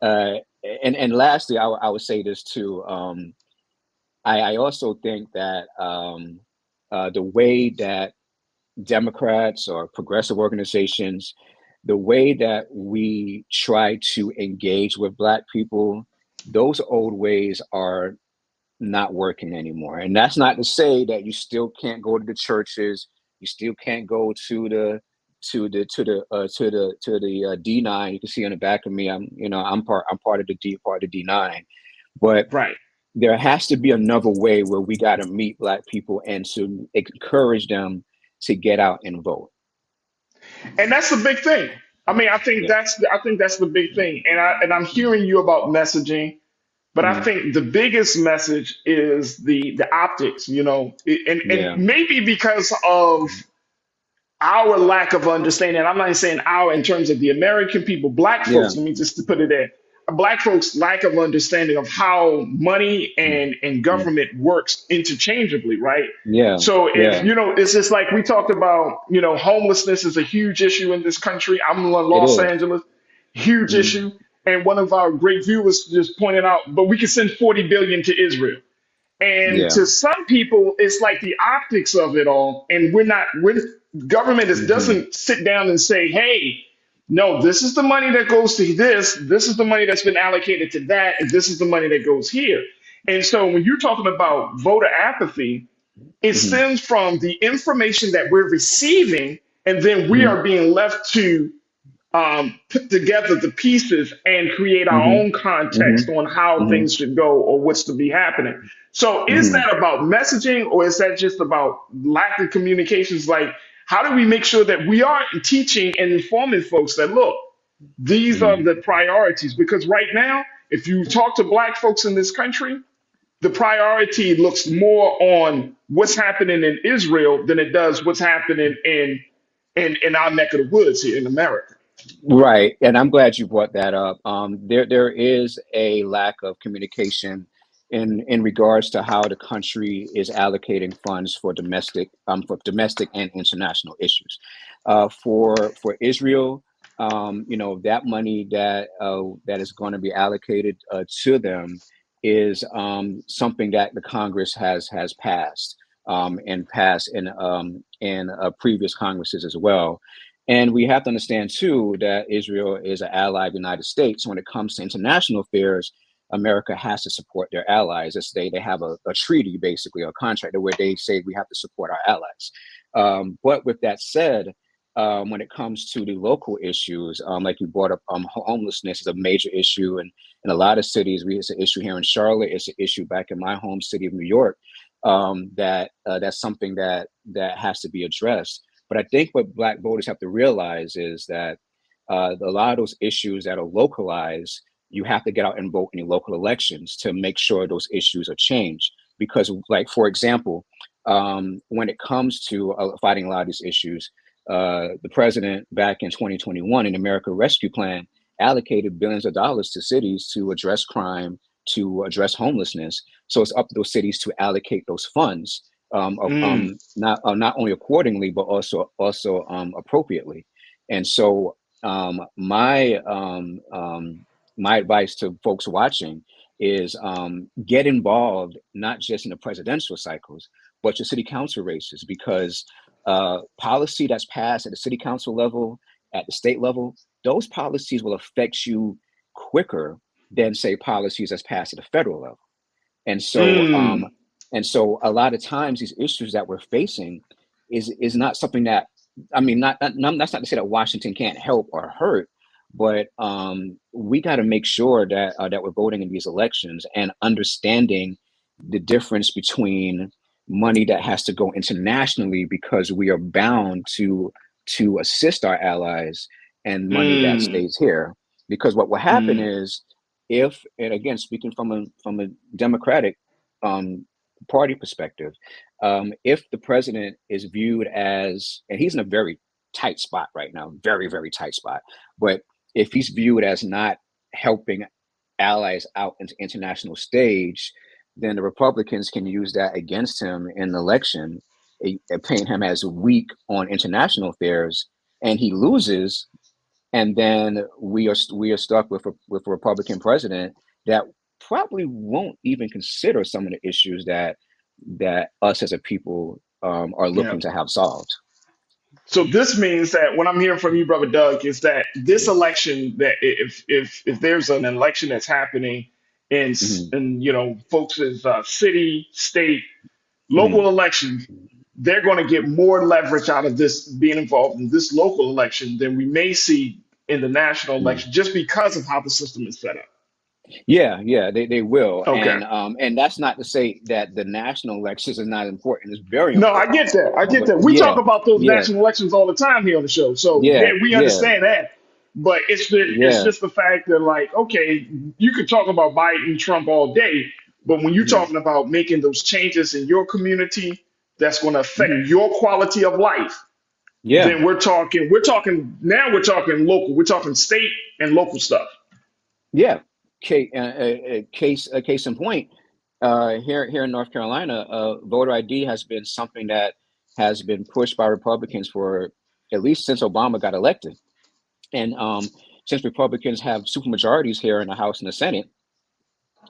and lastly, I would say this too. I also think that the way that Democrats or progressive organizations, the way that we try to engage with Black people, those old ways are not working anymore. And that's not to say that you still can't go to the churches, you still can't go to the D9. You can see on the back of me, I'm part of the D9, but Right. there has to be another way where we got to meet Black people and to encourage them to get out and vote. And that's the big thing. I think that's the big thing. And I'm hearing you about messaging, but I think the biggest message is the optics, and maybe because of our lack of understanding. I'm not saying our in terms of the American people, Black folks, let me just to put it there. Black folks' lack of understanding of how money and government works interchangeably, right? So if it's just like we talked about, homelessness is a huge issue in this country. I'm in Los Angeles, huge issue. And one of our great viewers just pointed out, but we can send 40 billion to Israel. And to some people, it's like the optics of it all. And government doesn't sit down and say, hey, no, this is the money that goes to this. This is the money that's been allocated to that. And this is the money that goes here. And so when you're talking about voter apathy, it stems from the information that we're receiving. And then we are being left to put together the pieces and create our own context on how things should go or what's to be happening. So is that about messaging, or is that just about lack of communications? Like, how do we make sure that we are teaching and informing folks that, look, these are the priorities? Because right now, if you talk to Black folks in this country, the priority looks more on what's happening in Israel than it does what's happening in our neck of the woods here in America. Right, and I'm glad you brought that up. There is a lack of communication in regards to how the country is allocating funds for domestic and international issues. For Israel, that money that is going to be allocated to them is something that the Congress has passed and passed in previous Congresses as well. And we have to understand, too, that Israel is an ally of the United States. When it comes to international affairs, America has to support their allies. They have a treaty, basically, a contract where they say we have to support our allies. But with that said, when it comes to the local issues, like you brought up, homelessness is a major issue. And in a lot of cities, it's an issue here in Charlotte. It's an issue back in my home city of New York. That's something that has to be addressed. But I think what Black voters have to realize is that a lot of those issues that are localized, you have to get out and vote in local elections to make sure those issues are changed. Because, like, for example, when it comes to fighting a lot of these issues, the president back in 2021 in the America Rescue Plan allocated billions of dollars to cities to address crime, to address homelessness. So it's up to those cities to allocate those funds. Not only accordingly, but also appropriately. And so my advice to folks watching is get involved, not just in the presidential cycles, but your city council races, because policy that's passed at the city council level, at the state level, those policies will affect you quicker than, say, policies that's passed at the federal level. And so and so a lot of times these issues that we're facing is not something that, that's not to say that Washington can't help or hurt, but we got to make sure that that we're voting in these elections and understanding the difference between money that has to go internationally because we are bound to assist our allies and money that stays here. Because what will happen is, and again, speaking from a democratic party perspective, if the president is viewed as, and he's in a very tight spot right now, very, very tight spot, but if he's viewed as not helping allies out into international stage, then the Republicans can use that against him in the election, paint him as weak on international affairs, and he loses. And then we are stuck with a Republican president that probably won't even consider some of the issues that us as a people are looking to have solved. So this means that what I'm hearing from you, brother Doug, is that this election, that if there's an election that's happening in folks' city, state, local elections, they're going to get more leverage out of this being involved in this local election than we may see in the national election, just because of how the system is set up. Yeah, they will. Okay. And that's not to say that the national elections are not important. It's very No, important. I get that. We talk about those national elections all the time here on the show. So we understand that. But it's just the fact that, like, okay, you could talk about Biden, Trump all day, but when you're talking about making those changes in your community that's going to affect your quality of life, then we're talking local. We're talking state and local stuff. Yeah. Case in point, here in North Carolina, voter ID has been something that has been pushed by Republicans for at least since Obama got elected. And since Republicans have supermajorities here in the House and the Senate,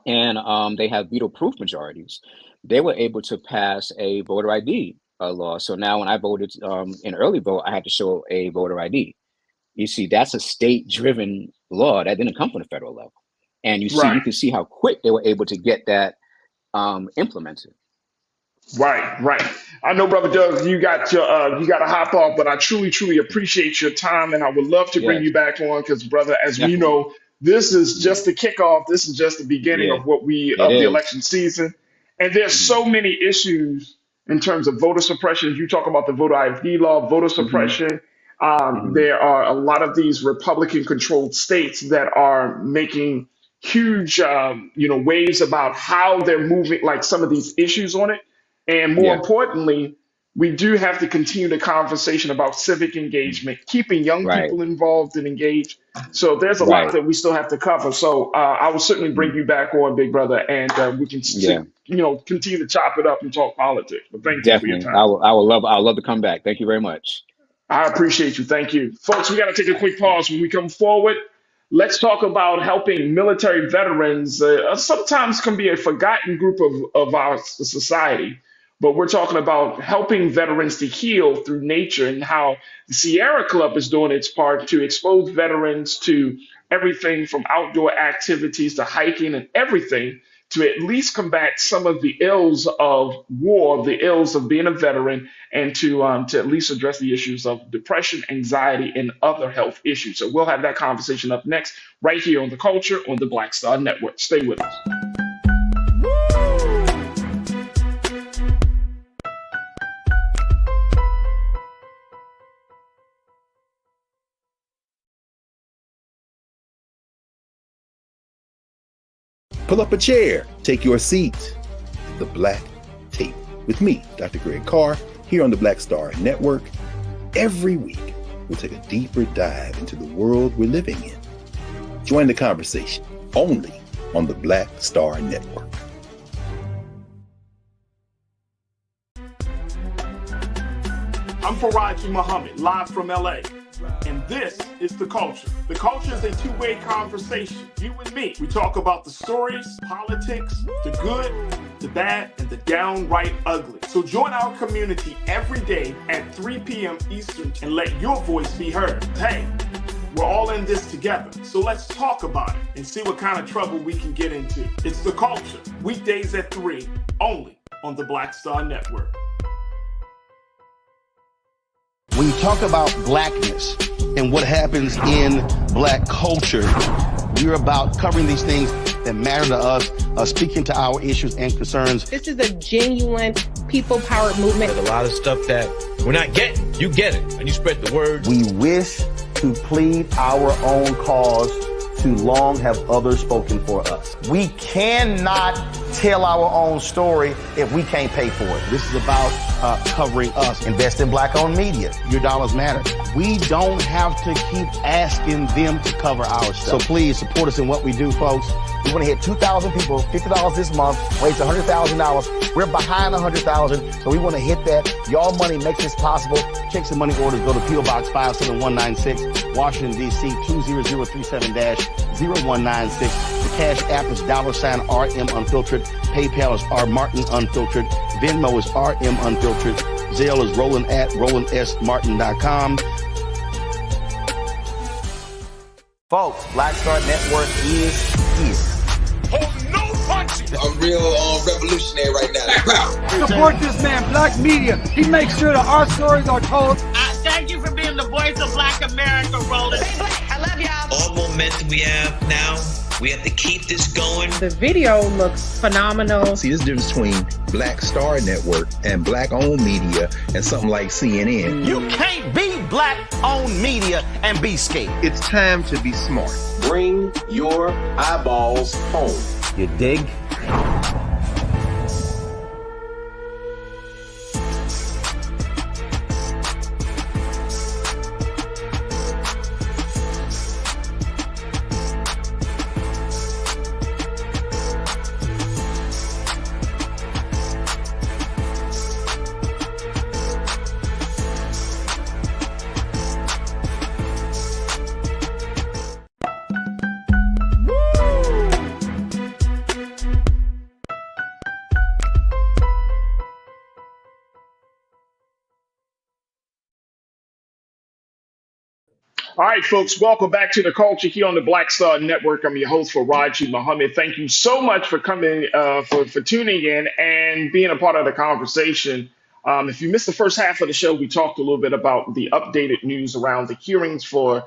and they have veto-proof majorities, they were able to pass a voter ID law. So now when I voted in early vote, I had to show a voter ID. You see, that's a state-driven law that didn't come from the federal level. And you can see how quick they were able to get that implemented. Right. I know, brother Doug, you got to hop off, but I truly appreciate your time, and I would love to bring you back on because, brother, as we know, this is just the kickoff. This is just the beginning of the election season, and there's so many issues in terms of voter suppression. You talk about the voter ID law, voter suppression. There are a lot of these Republican-controlled states that are making huge, waves about how they're moving, like some of these issues on it. And more importantly, we do have to continue the conversation about civic engagement, keeping young people involved and engaged. So there's a lot that we still have to cover. So I will certainly bring you back on, big brother, and we can, continue to chop it up and talk politics. But thank you for your time. I would love to come back. Thank you very much. I appreciate you. Thank you. Folks, we got to take a quick pause. When we come forward, let's talk about helping military veterans. Sometimes can be a forgotten group of our society, but we're talking about helping veterans to heal through nature and how the Sierra Club is doing its part to expose veterans to everything from outdoor activities to hiking and everything to at least combat some of the ills of war, the ills of being a veteran, and to at least address the issues of depression, anxiety, and other health issues. So we'll have that conversation up next, right here on The Culture on the Black Star Network. Stay with us. Pull up a chair, take your seat. The Black Tape with me, Dr. Greg Carr, here on the Black Star Network. Every week, we'll take a deeper dive into the world we're living in. Join the conversation only on the Black Star Network. I'm Faraji Muhammad, live from LA. And this is The Culture. The Culture is a two-way conversation. You and me. We talk about the stories, politics, the good, the bad, and the downright ugly. So join our community every day at 3 p.m. Eastern and let your voice be heard. Hey, we're all in this together. So let's talk about it and see what kind of trouble we can get into. It's The Culture. Weekdays at 3, only on the Black Star Network. When you talk about blackness and what happens in black culture, we're about covering these things that matter to us, speaking to our issues and concerns. This is a genuine people-powered movement. There's a lot of stuff that we're not getting. You get it, and you spread the word. We wish to plead our own cause too long have others spoken for us. We cannot tell our own story if we can't pay for it. This is about covering us. Invest in black-owned media. Your dollars matter. We don't have to keep asking them to cover our stuff. So please support us in what we do, folks. We want to hit 2,000 people, $50 this month, raise $100,000. We're behind 100,000, so we want to hit that. Y'all money makes this possible. Check some money orders. Go to P.O. Box 57196, Washington, D.C. 20037-0196. The Cash App is $RM Unfiltered. PayPal is R Martin Unfiltered. Venmo is RM Unfiltered. Zelle is Roland at RolandSMartin.com. Folks, Black Star Network is here. I'm real revolutionary right now. Support this man, Black Media. He makes sure that our stories are told. Thank you for being the voice of Black America, Roland. Stay black. I love y'all. All momentum we have now, we have to keep this going. The video looks phenomenal. See, this difference between Black Star Network and black-owned media and something like CNN. You can't be black-owned media and be scared. It's time to be smart. Bring your eyeballs home. You dig? All right, folks, welcome back to the culture here on the Black Star Network. I'm your host, Faraji Muhammad. Thank you so much for coming, for tuning in and being a part of the conversation. If you missed the first half of the show, we talked a little bit about the updated news around the hearings for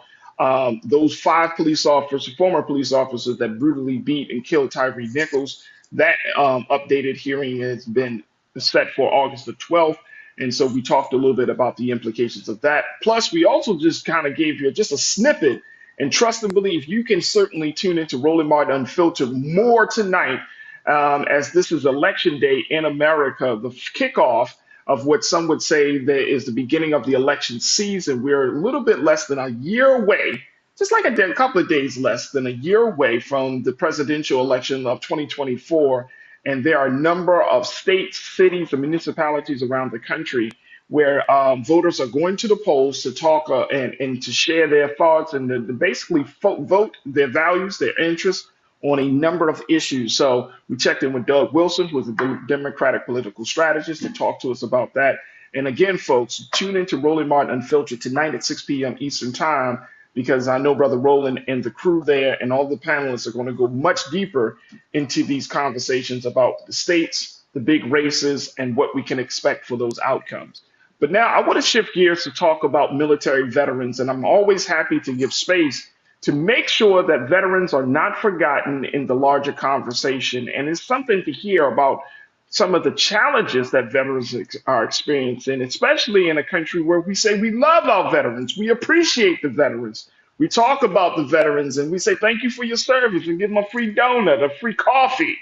those 5 police officers, former police officers that brutally beat and killed Tyree Nichols. That updated hearing has been set for August the 12th. And so we talked a little bit about the implications of that. Plus, we also just kind of gave you just a snippet. And trust and believe, you can certainly tune into Roland Martin Unfiltered more tonight, as this is election day in America, the kickoff of what some would say that is the beginning of the election season. We're a little bit less than a year away, just like a couple of days less than a year away from the presidential election of 2024. And there are a number of states, cities, and municipalities around the country where voters are going to the polls to talk and to share their thoughts and to basically vote their values, their interests on a number of issues. So we checked in with Doug Wilson, who is a Democratic political strategist, to talk to us about that. And again, folks, tune into Roland Martin Unfiltered tonight at 6 p.m. Eastern Time, because I know Brother Roland and the crew there and all the panelists are going to go much deeper into these conversations about the states, the big races, and what we can expect for those outcomes. But now I want to shift gears to talk about military veterans, and I'm always happy to give space to make sure that veterans are not forgotten in the larger conversation. And it's something to hear about some of the challenges that veterans are experiencing, especially in a country where we say we love our veterans, we appreciate the veterans. We talk about the veterans and we say thank you for your service and give them a free donut, a free coffee.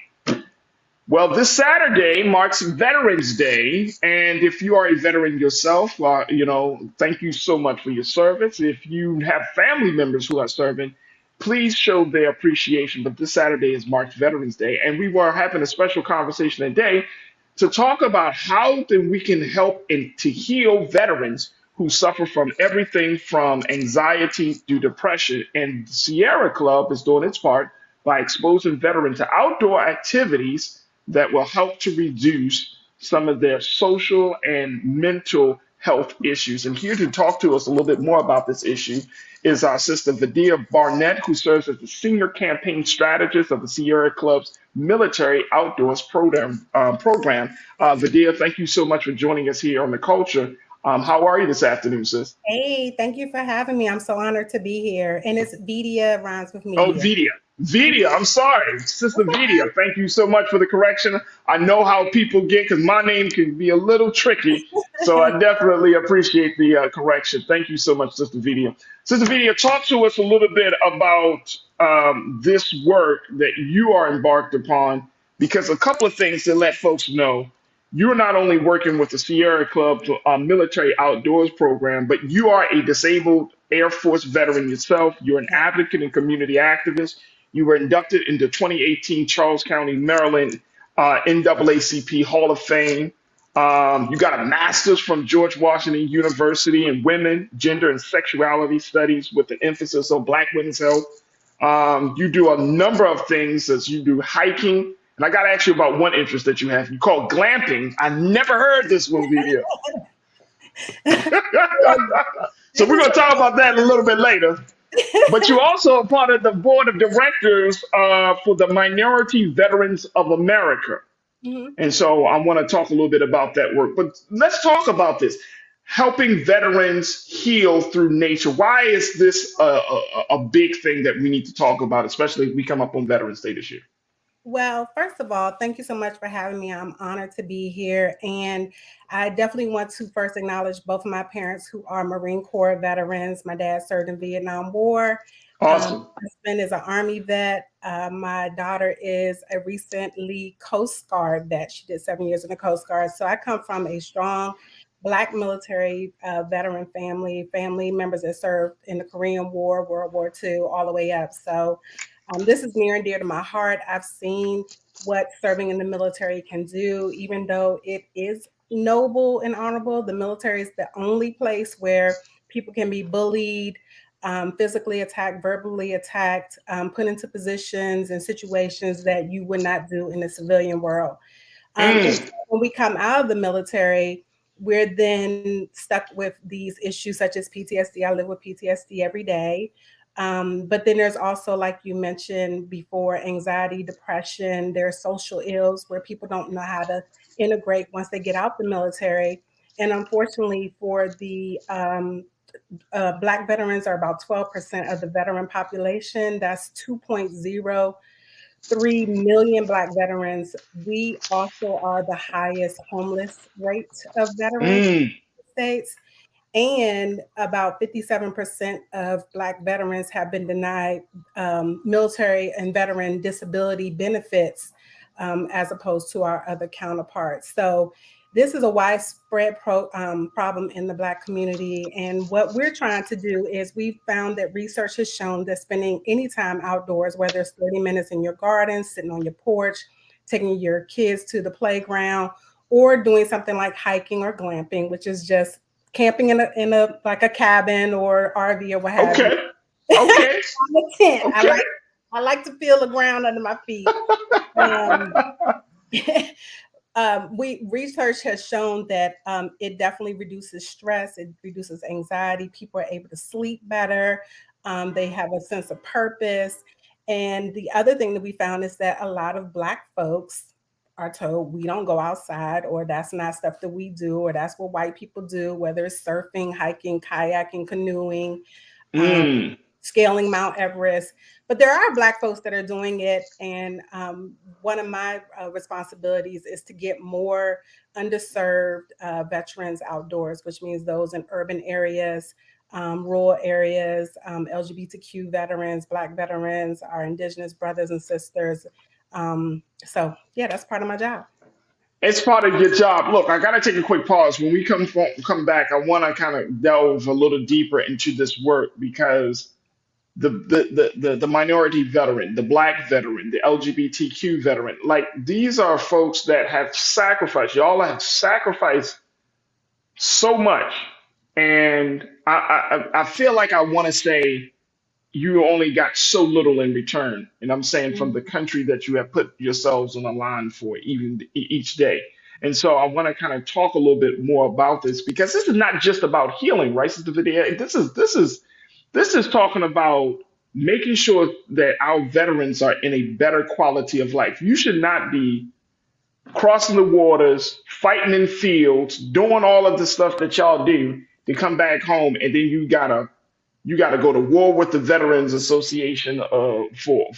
Well, this Saturday marks Veterans Day, and if you are a veteran yourself, thank you so much for your service. If you have family members who are serving, please show their appreciation. But this Saturday is marked Veterans Day, and we were having a special conversation today to talk about how then we can help to heal veterans who suffer from everything from anxiety to depression. And the Sierra Club is doing its part by exposing veterans to outdoor activities that will help to reduce some of their social and mental health issues. And here to talk to us a little bit more about this issue is our sister Vadia Barnett, who serves as the senior campaign strategist of the Sierra Club's military outdoors program. Vadia, thank you so much for joining us here on The Culture. How are you this afternoon, sis? Hey, thank you for having me. I'm so honored to be here. And it's Vidia rhymes with Oh, media. Vidia. Vidia, I'm sorry. Sister That's Vidia, okay. thank you so much for the correction. I know how people get because my name can be a little tricky. So I definitely appreciate the correction. Thank you so much, Sister Vidia. Sister Vidia, talk to us a little bit about this work that you are embarked upon because a couple of things to let folks know. You're not only working with the Sierra Club military outdoors program, but you are a disabled Air Force veteran yourself. You're an advocate and community activist. You were inducted into 2018 Charles County, Maryland NAACP Hall of Fame. You got a master's from George Washington University in women, gender, and sexuality studies with an emphasis on Black women's health. You do a number of things as you do hiking. And I got to ask you about one interest that you have. You call glamping. I never heard this one video. So we're going to talk about that a little bit later. But you also are part of the board of directors for the Minority Veterans of America. Mhm. And so I want to talk a little bit about that work. But let's talk about this helping veterans heal through nature. Why is this a big thing that we need to talk about, especially if we come up on Veterans Day this year? Well, first of all, thank you so much for having me. I'm honored to be here. And I definitely want to first acknowledge both of my parents who are Marine Corps veterans. My dad served in Vietnam War. Awesome. My husband is an Army vet. My daughter is a recently Coast Guard vet. She did 7 years in the Coast Guard. So I come from a strong Black military veteran family members that served in the Korean War, World War II, all the way up. So this is near and dear to my heart. I've seen what serving in the military can do, even though it is noble and honorable. The military is the only place where people can be bullied, physically attacked, verbally attacked, put into positions and situations that you would not do in the civilian world. And so when we come out of the military, we're then stuck with these issues such as PTSD. I live with PTSD every day. But then there's also, like you mentioned before, anxiety, depression. There's social ills where people don't know how to integrate once they get out the military. And unfortunately, for the Black veterans are about 12% of the veteran population. That's 2.03 million Black veterans. We also are the highest homeless rate of veterans in the States. And about 57% of Black veterans have been denied military and veteran disability benefits as opposed to our other counterparts. So this is a widespread problem in the Black community. And what we're trying to do is we've found that research has shown that spending any time outdoors, whether it's 30 minutes in your garden, sitting on your porch, taking your kids to the playground, or doing something like hiking or glamping, which is just camping in a like a cabin or RV or what have you. Okay. Okay. On a tent. Okay. I like to feel the ground under my feet. Research has shown that it definitely reduces stress, it reduces anxiety. People are able to sleep better. They have a sense of purpose. And the other thing that we found is that a lot of Black folks are told we don't go outside, or that's not stuff that we do, or that's what white people do, whether it's surfing, hiking, kayaking, canoeing, scaling Mount Everest. But there are Black folks that are doing it. And one of my responsibilities is to get more underserved veterans outdoors, which means those in urban areas, rural areas, LGBTQ veterans, Black veterans, our Indigenous brothers and sisters. So yeah, that's part of my job. It's part of your job. Look, I gotta take a quick pause. When we come back, I want to kind of delve a little deeper into this work because the minority veteran, the Black veteran, the LGBTQ veteran, like these are folks that have sacrificed. Y'all have sacrificed so much, and I feel like I want to say you only got so little in return. And I'm saying from the country that you have put yourselves on the line for even each day. And so I want to kind of talk a little bit more about this because this is not just about healing, right, Sister Vidya? This is talking about making sure that our veterans are in a better quality of life. You should not be crossing the waters, fighting in fields, doing all of the stuff that y'all do to come back home, and then you gotta go to war with the Veterans Association for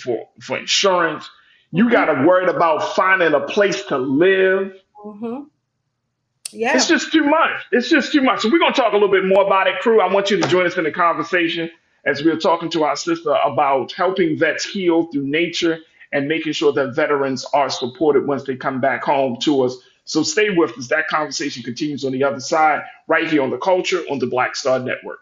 insurance. You Mm-hmm. gotta worry about finding a place to live. Mm-hmm. It's Yeah. just too much. It's just too much. So we're gonna talk a little bit more about it, crew. I want you to join us in the conversation as we're talking to our sister about helping vets heal through nature and making sure that veterans are supported once they come back home to us. So stay with us. That conversation continues on the other side, right here on the Culture on the Black Star Network.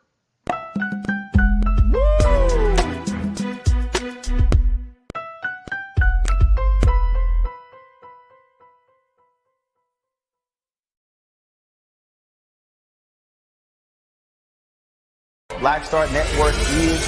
Black Star Network is here.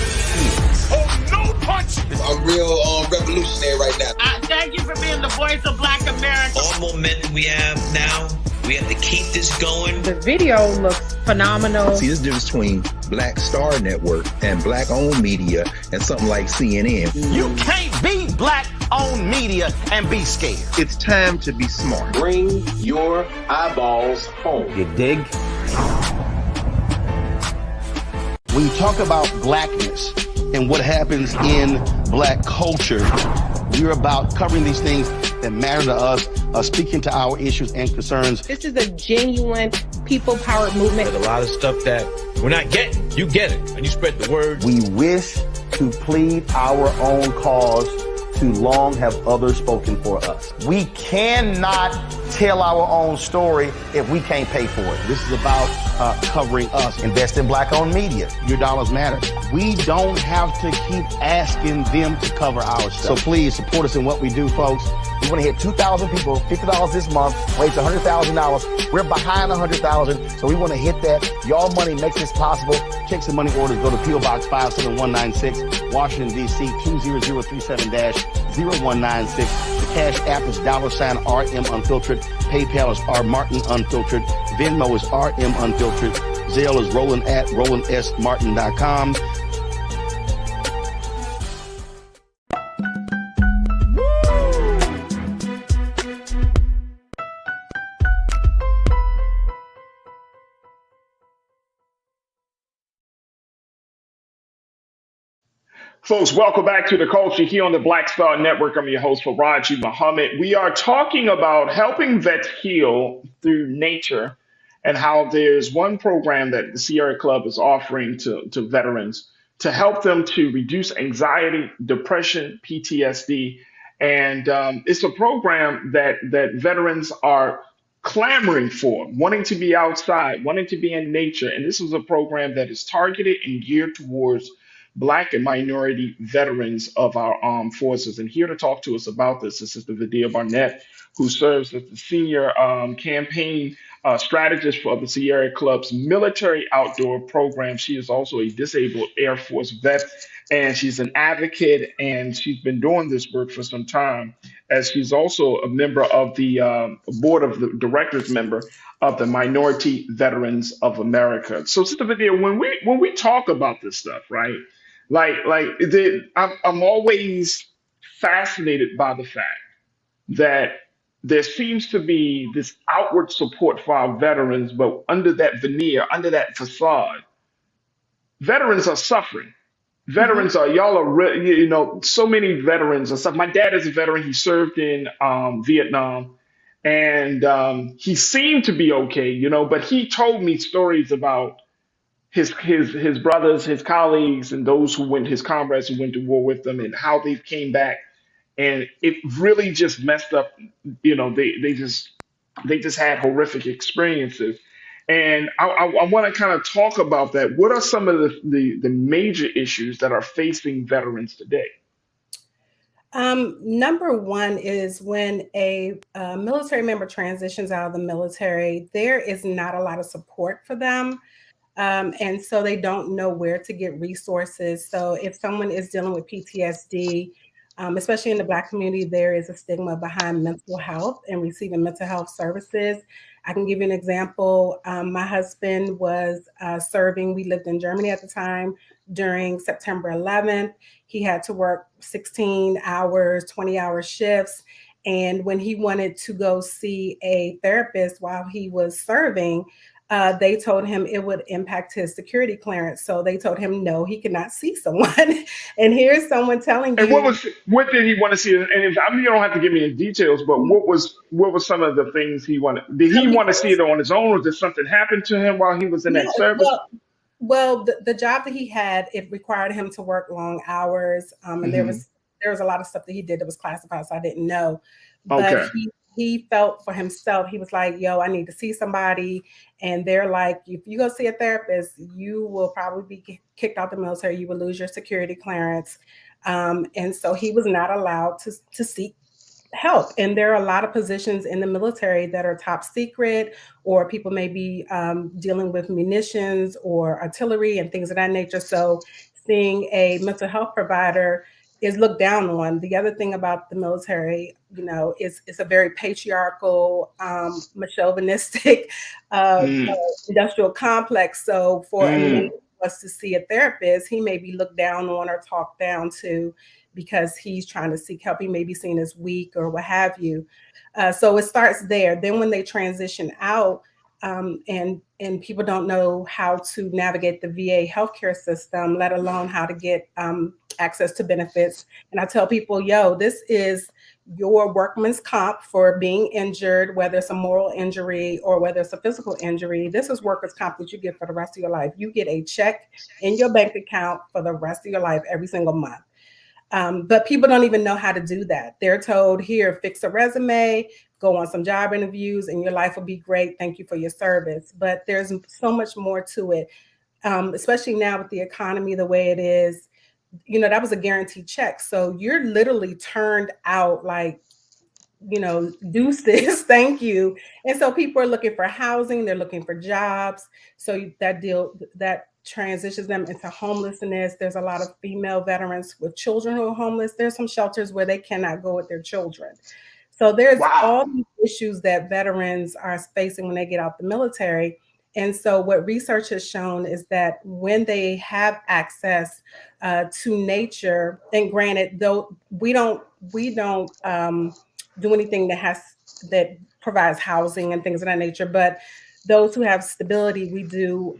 Oh, no punch! I'm real revolutionary right now. Thank you for being the voice of Black America. All momentum we have now, we have to keep this going. The video looks phenomenal. See, this difference between Black Star Network and black-owned media and something like CNN. You can't be black-owned media and be scared. It's time to be smart. Bring your eyeballs home. You dig? When you talk about blackness and what happens in black culture, we're about covering these things that matter to us, speaking to our issues and concerns. This is a genuine people-powered movement. There's a lot of stuff that we're not getting. You get it, and you spread the word. We wish to plead our own cause. Too long have others spoken for us. We cannot tell our own story if we can't pay for it. This is about covering us. Invest in black-owned media. Your dollars matter. We don't have to keep asking them to cover our stuff. So please support us in what we do, folks. We want to hit 2,000 people, $50 this month, raise $100,000. We're behind 100,000, so we want to hit that. Y'all money makes this possible. Checks and money orders go to P.O. Box 57196, Washington, D.C. 20037-0196. The Cash App is $RM Unfiltered. PayPal is R Martin Unfiltered. Venmo is RM Unfiltered. Zelle is roland@rolandsmartin.com. Folks, welcome back to the Culture here on the Black Star Network. I'm your host, Faraji Muhammad. We are talking about helping vets heal through nature and how there's one program that the Sierra Club is offering to veterans to help them to reduce anxiety, depression, PTSD. And it's a program that veterans are clamoring for, wanting to be outside, wanting to be in nature. And this is a program that is targeted and geared towards Black and minority veterans of our armed forces. And here to talk to us about this is Sister Vidya Barnett, who serves as the senior campaign strategist for the Sierra Club's military outdoor program. She is also a disabled Air Force vet, and she's an advocate, and she's been doing this work for some time, as she's also a member of the board of the directors member of the Minority Veterans of America. So, Sister Vidya, when we talk about this stuff, right? I'm always fascinated by the fact that there seems to be this outward support for our veterans, but under that veneer, under that facade, veterans are suffering. Veterans are, y'all are, so many veterans are suffering. My dad is a veteran. He served in Vietnam, and he seemed to be okay, but he told me stories about his brothers, his colleagues, and those who went, his comrades who went to war with them, and how they came back, and it really just messed up. They just had horrific experiences, and I want to kind of talk about that. What are some of the major issues that are facing veterans today? Number one is when a military member transitions out of the military, there is not a lot of support for them. And so they don't know where to get resources. So if someone is dealing with PTSD, especially in the Black community, there is a stigma behind mental health and receiving mental health services. I can give you an example. My husband was serving. We lived in Germany at the time during September 11th. He had to work 16 hours, 20-hour shifts. And when he wanted to go see a therapist while he was serving, they told him it would impact his security clearance. So they told him no, he could not see someone. And here's someone telling And you, what did he want to see? And if, I mean, you don't have to give me the details, but what was some of the things he wanted? Did he want to see it on his own, or did something happen to him while he was in that no, service? well, the job that he had, it required him to work long hours, and there was a lot of stuff that he did that was classified, so I didn't know. But Okay. he felt for himself. He was like, "Yo, I need to see somebody," and they're like, "If you go see a therapist, you will probably be kicked out the military. You will lose your security clearance," and so he was not allowed to seek help. And there are a lot of positions in the military that are top secret, or people may be dealing with munitions or artillery and things of that nature. So seeing a mental health provider is looked down on. The other thing about the military, is it's a very patriarchal, chauvinistic industrial complex. So for a man us to see a therapist, he may be looked down on or talked down to because he's trying to seek help. He may be seen as weak or what have you. So it starts there. Then when they transition out, and people don't know how to navigate the VA healthcare system, let alone how to get access to benefits. And I tell people, yo, this is your workman's comp for being injured, whether it's a moral injury or whether it's a physical injury. This is workers' comp that you get for the rest of your life. You get a check in your bank account for the rest of your life every single month. But people don't even know how to do that. They're told, here, fix a resume, go on some job interviews, and your life will be great. Thank you for your service. But there's so much more to it, especially now with the economy the way it is. That was a guaranteed check. So you're literally turned out like, deuces, thank you. And so people are looking for housing, they're looking for jobs. So that transitions them into homelessness. There's a lot of female veterans with children who are homeless. There's some shelters where they cannot go with their children. So there's all these issues that veterans are facing when they get out the military. And so what research has shown is that when they have access to nature, and granted, though we don't do anything that provides housing and things of that nature, but those who have stability, we do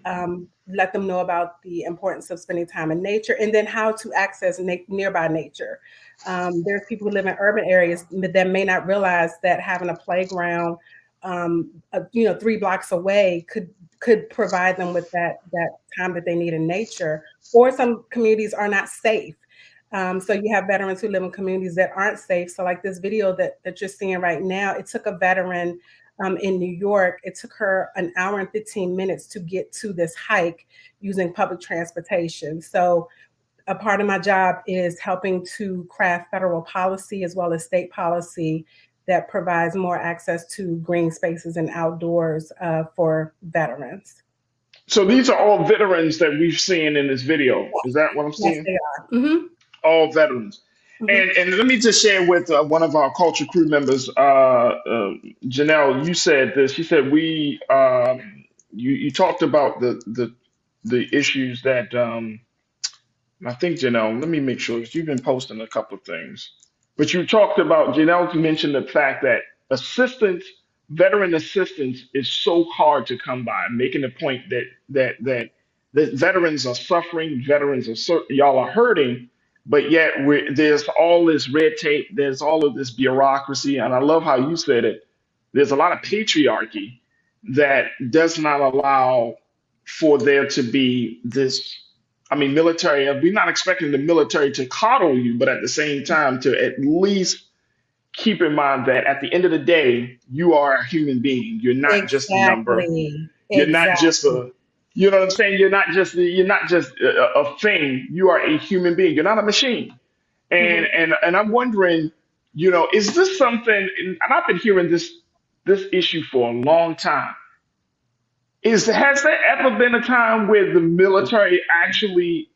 let them know about the importance of spending time in nature, and then how to access nearby nature. There's people who live in urban areas that may not realize that having a playground, 3 blocks away could provide them with that time that they need in nature. Or some communities are not safe. So you have veterans who live in communities that aren't safe. So like this video that you're seeing right now, it took a veteran in New York, it took her an hour and 15 minutes to get to this hike using public transportation. So a part of my job is helping to craft federal policy as well as state policy that provides more access to green spaces and outdoors for veterans. So these are all veterans that we've seen in this video. Is that what I'm seeing? Yes, they are. Mm-hmm. All veterans. Mm-hmm. And let me just share with one of our culture crew members, Janelle. You said this. You said you talked about the issues that I think, Janelle. Let me make sure, 'cause you've been posting a couple of things, but you talked about, Janelle mentioned the fact that veteran assistance is so hard to come by, making the point that veterans are suffering, y'all are hurting, but yet there's all this red tape, there's all of this bureaucracy, and I love how you said it. There's a lot of patriarchy that does not allow for there to be this. I mean, military. We're not expecting the military to coddle you, but at the same time, to at least keep in mind that at the end of the day, you are a human being. You're not just a number. You're not just a. You know what I'm saying? You're not just a thing. You are a human being. You're not a machine. And I'm wondering, is this something? And I've been hearing this issue for a long time. Has there ever been a time where the military actually,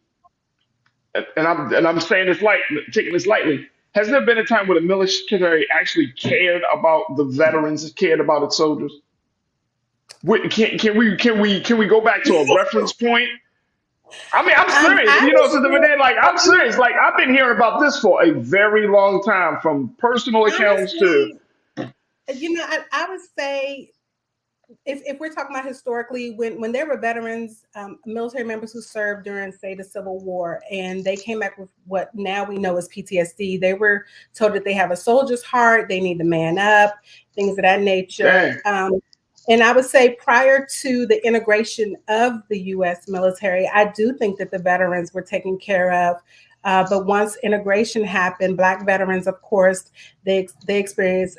and I'm saying this taking this lightly, has there been a time where the military actually cared about the veterans, cared about its soldiers? Can we go back to a reference point I mean, I'm serious. I You know, so was they're like, I'm serious. Like, I've been hearing about this for a very long time, from personal accounts to. honestly, I would say if we're talking about historically, when there were veterans, military members who served during, say, the Civil War, and they came back with what now we know as PTSD, they were told that they have a soldier's heart, they need to man up, things of that nature. And I would say prior to the integration of the U.S. military, I do think that the veterans were taken care of. But once integration happened, Black veterans, of course, they experienced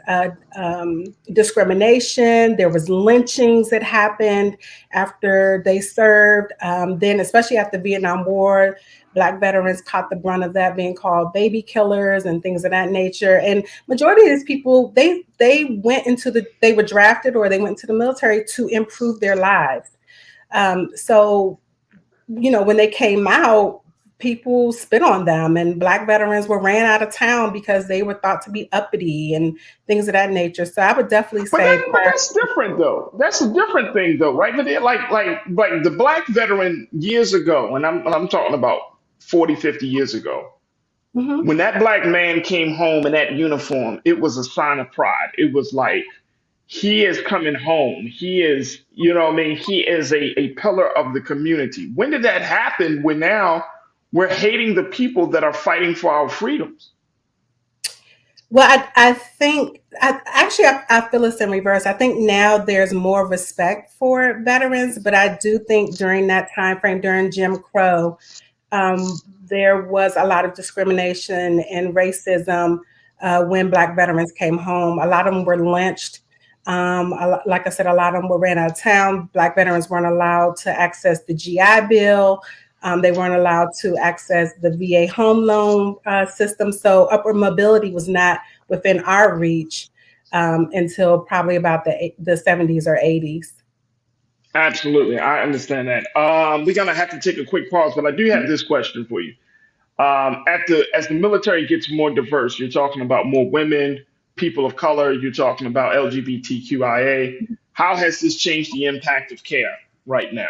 discrimination. There was lynchings that happened after they served. Then, especially after the Vietnam War, Black veterans caught the brunt of that, being called baby killers and things of that nature. And majority of these people, they were drafted or they went into the military to improve their lives. So, when they came out, people spit on them, and Black veterans were ran out of town because they were thought to be uppity and things of that nature. So I would definitely say, But that's different though. That's a different thing though, right? But like the Black veteran years ago, and I'm talking about 40, 50 years ago, when that Black man came home in that uniform, it was a sign of pride. It was like, he is coming home. He is, he is a pillar of the community. When did that happen? When now we're hating the people that are fighting for our freedoms? Well, I think I feel it's in reverse. I think now there's more respect for veterans, but I do think during that time frame, during Jim Crow, there was a lot of discrimination and racism when Black veterans came home. A lot of them were lynched. Like I said, a lot of them were ran out of town. Black veterans weren't allowed to access the GI Bill. They weren't allowed to access the VA home loan system. So upward mobility was not within our reach until probably about the 70s or 80s. Absolutely. I understand that. We're going to have to take a quick pause, but I do have this question for you. As the military gets more diverse, you're talking about more women, people of color, you're talking about LGBTQIA. How has this changed the impact of care right now?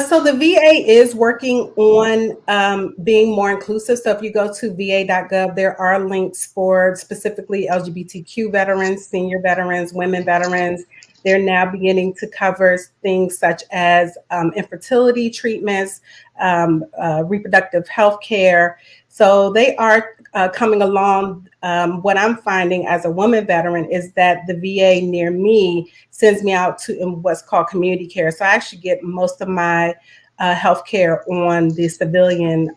So the VA is working on being more inclusive. So if you go to va.gov, there are links for specifically LGBTQ veterans, senior veterans, women veterans. They're now beginning to cover things such as infertility treatments, reproductive health care. So they are coming along. What I'm finding as a woman veteran is that the VA near me sends me out to what's called community care. So I actually get most of my health care on the civilian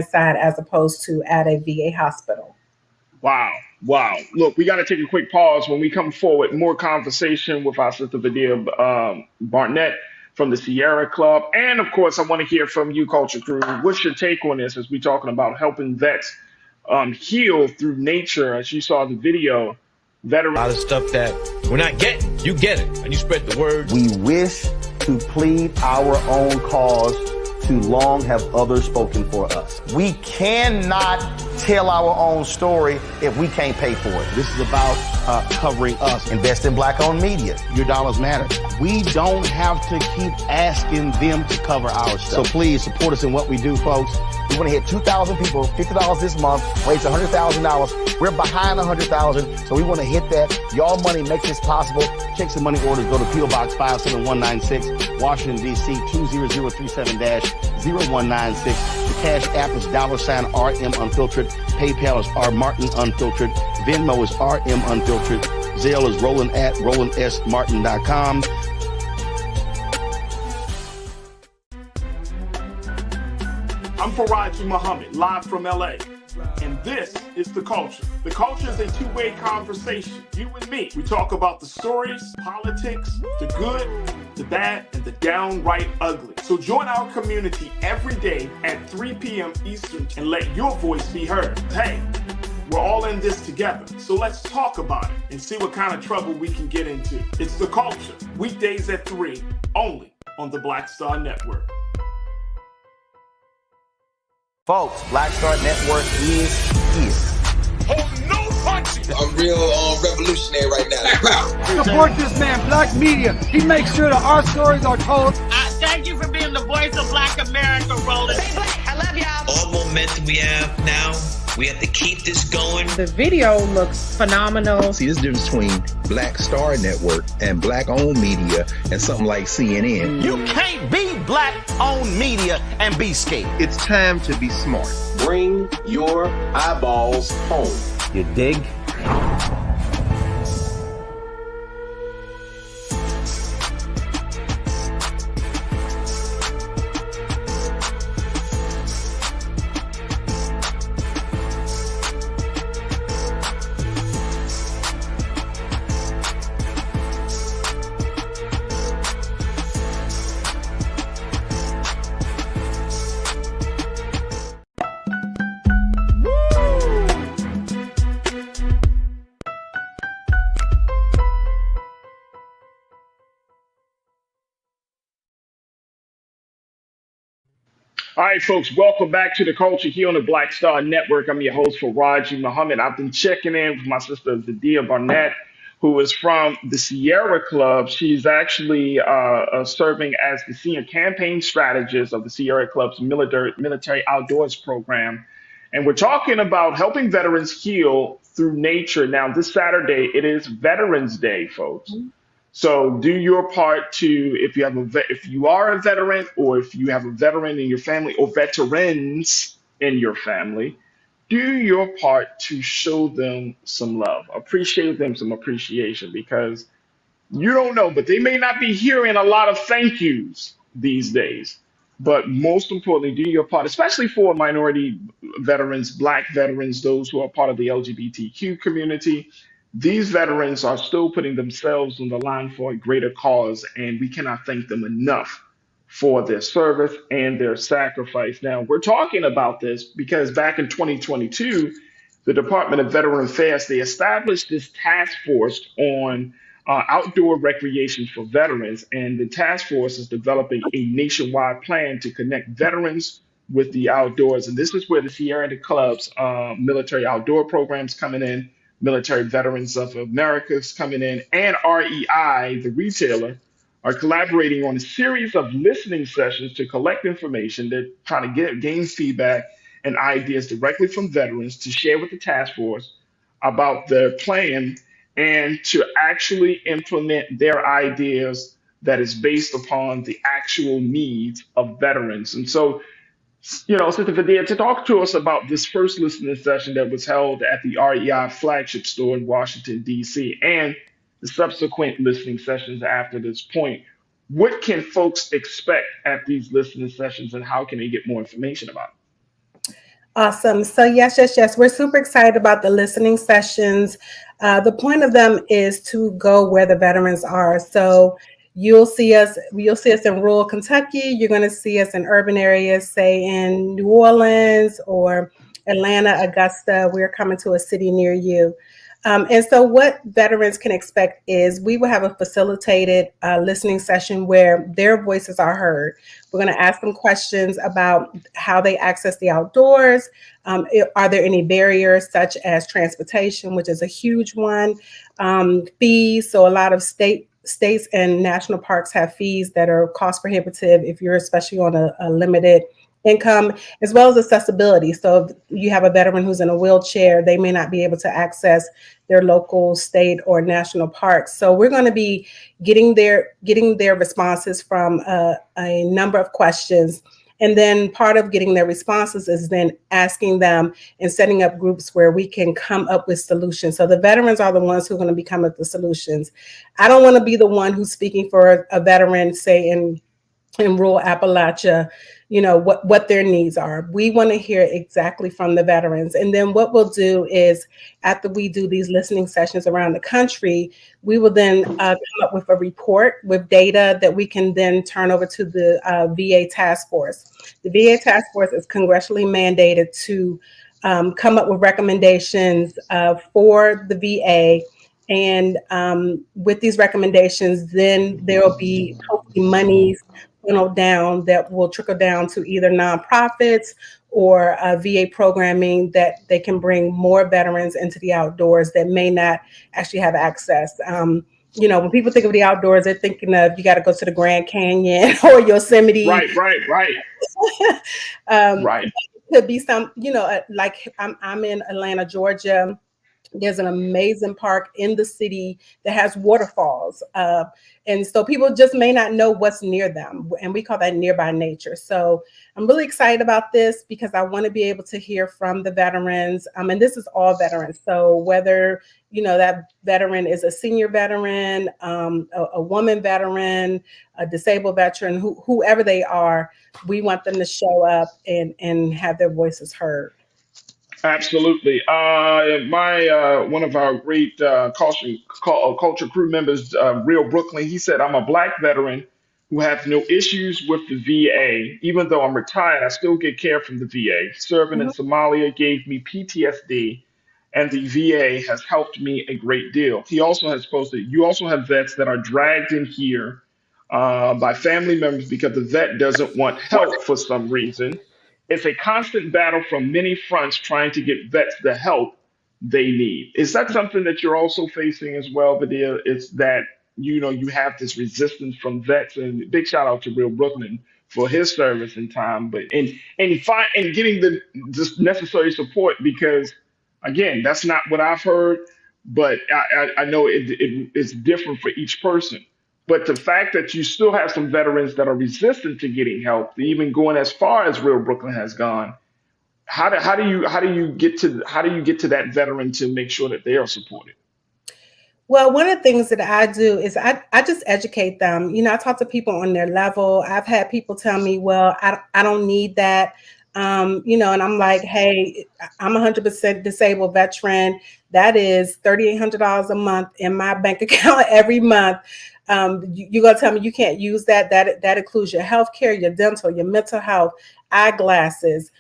side as opposed to at a VA hospital. Wow. Look, we got to take a quick pause. When we come forward, more conversation with our sister Vidya Barnett from the Sierra Club. And of course, I want to hear from you, Culture Crew. What's your take on this as we're talking about helping vets heal through nature? As you saw the video, veterans. A lot of stuff that we're not getting. You get it, and you spread the word. We wish to plead our own cause. Too long have others spoken for us. We cannot tell our own story if we can't pay for it. This is about covering us. Invest in Black-owned media. Your dollars matter. We don't have to keep asking them to cover our stuff. So please support us in what we do, folks. We want to hit 2,000 people, $50 this month, raise $100,000. We're behind 100,000, so we want to hit that. Y'all money makes this possible. Check some money orders. Go to P.O. Box 57196, Washington, D.C. 20037-0196. The Cash App is $RM Unfiltered. PayPal is R Martin Unfiltered. Venmo is RM Unfiltered. Zelle is roland@rolandsmartin.com. I'm Faraji Muhammad, live from LA. And this is The Culture. The Culture is a two-way conversation. You and me. We talk about the stories, politics, the good, the bad, and the downright ugly. So join our community every day at 3 p.m. Eastern and let your voice be heard. Hey, we're all in this together. So let's talk about it and see what kind of trouble we can get into. It's The Culture. Weekdays at 3, only on the Black Star Network. Folks, Black Star Network is here. Oh, no punches! I'm real revolutionary right now. Support this man, Black Media. He makes sure that our stories are told. Thank you for being the voice of Black America rolling. Stay black. I love y'all. All momentum we have now, we have to keep this going. The video looks phenomenal. See, this difference between Black Star Network and Black-owned media and something like CNN. You can't be Black-owned media and be scared. It's time to be smart. Bring your eyeballs home. You dig? All right, folks, welcome back to the culture here on the Black Star Network. I'm your host, Faraji Muhammad. I've been checking in with my sister, Zadia Barnett, who is from the Sierra Club. She's actually serving as the senior campaign strategist of the Sierra Club's military outdoors program. And we're talking about helping veterans heal through nature. Now, this Saturday, it is Veterans Day, folks. So do your part to, if you are a veteran, or if you have a veteran in your family or veterans in your family, do your part to show them some love, appreciate them some appreciation, because you don't know, but they may not be hearing a lot of thank yous these days. But most importantly, do your part, especially for minority veterans, Black veterans, those who are part of the LGBTQ community. These veterans are still putting themselves on the line for a greater cause, and we cannot thank them enough for their service and their sacrifice. Now, we're talking about this because back in 2022, the Department of Veteran Affairs, they established this task force on outdoor recreation for veterans, and the task force is developing a nationwide plan to connect veterans with the outdoors. And this is where the Sierra Club's military outdoor programs coming in, Military Veterans of America is coming in, and REI, the retailer, are collaborating on a series of listening sessions to collect information. They're trying to gain feedback and ideas directly from veterans to share with the task force about their plan and to actually implement their ideas that is based upon the actual needs of veterans. And so, Sister Vidya, to talk to us about this first listening session that was held at the REI flagship store in Washington, D.C., and the subsequent listening sessions after this point, what can folks expect at these listening sessions, and how can they get more information about it? Awesome. So yes. We're super excited about the listening sessions. The point of them is to go where the veterans are. So you'll see us in rural Kentucky. You're going to see us in urban areas, say in New Orleans or Atlanta, Augusta. We're coming to a city near you. And so what veterans can expect is we will have a facilitated listening session where their voices are heard. We're going to ask them questions about how they access the outdoors. Are there any barriers such as transportation, which is a huge one, fees. So a lot of states and national parks have fees that are cost prohibitive if you're especially on a limited income, as well as accessibility. So if you have a veteran who's in a wheelchair, they may not be able to access their local, state, or national parks. So we're going to be getting their responses from a number of questions. And then part of getting their responses is then asking them and setting up groups where we can come up with solutions. So the veterans are the ones who are going to be coming up with the solutions. I don't want to be the one who's speaking for a veteran, say in rural Appalachia, what their needs are. We want to hear exactly from the veterans. And then what we'll do is, after we do these listening sessions around the country, we will then come up with a report with data that we can then turn over to the VA task force. The VA task force is congressionally mandated to come up with recommendations for the VA. And with these recommendations, then there will be hopefully monies down that will trickle down to either nonprofits or VA programming that they can bring more veterans into the outdoors that may not actually have access. when people think of the outdoors, they're thinking of you got to go to the Grand Canyon or Yosemite. Right. Right. It could be some, like I'm in Atlanta, Georgia. There's an amazing park in the city that has waterfalls. And so people just may not know what's near them. And we call that nearby nature. So I'm really excited about this because I want to be able to hear from the veterans. And this is all veterans. So whether, that veteran is a senior veteran, a woman veteran, a disabled veteran, whoever they are, we want them to show up and have their voices heard. Absolutely. My one of our great culture crew members, Real Brooklyn, he said, "I'm a black veteran who has no issues with the VA. Even though I'm retired, I still get care from the VA. Serving in Mhm. Somalia gave me PTSD, and the VA has helped me a great deal." He also has posted, "You also have vets that are dragged in here by family members because the vet doesn't want help for some reason. It's a constant battle from many fronts trying to get vets the help they need." Is that something that you're also facing as well, Vidya? Is that you have this resistance from vets? And big shout out to Real Brooklyn for his service and time, but and getting the just necessary support, because again, that's not what I've heard, but I know it's different for each person. But the fact that you still have some veterans that are resistant to getting help, even going as far as Real Brooklyn has gone, how do you get to that veteran to make sure that they are supported? Well, one of the things that I do is I just educate them. I talk to people on their level. I've had people tell me, well, I don't need that. And I'm like, hey, I'm 100% disabled veteran. That is $3,800 a month in my bank account every month. You're going to tell me you can't use that. That includes your health care, your dental, your mental health, eyeglasses.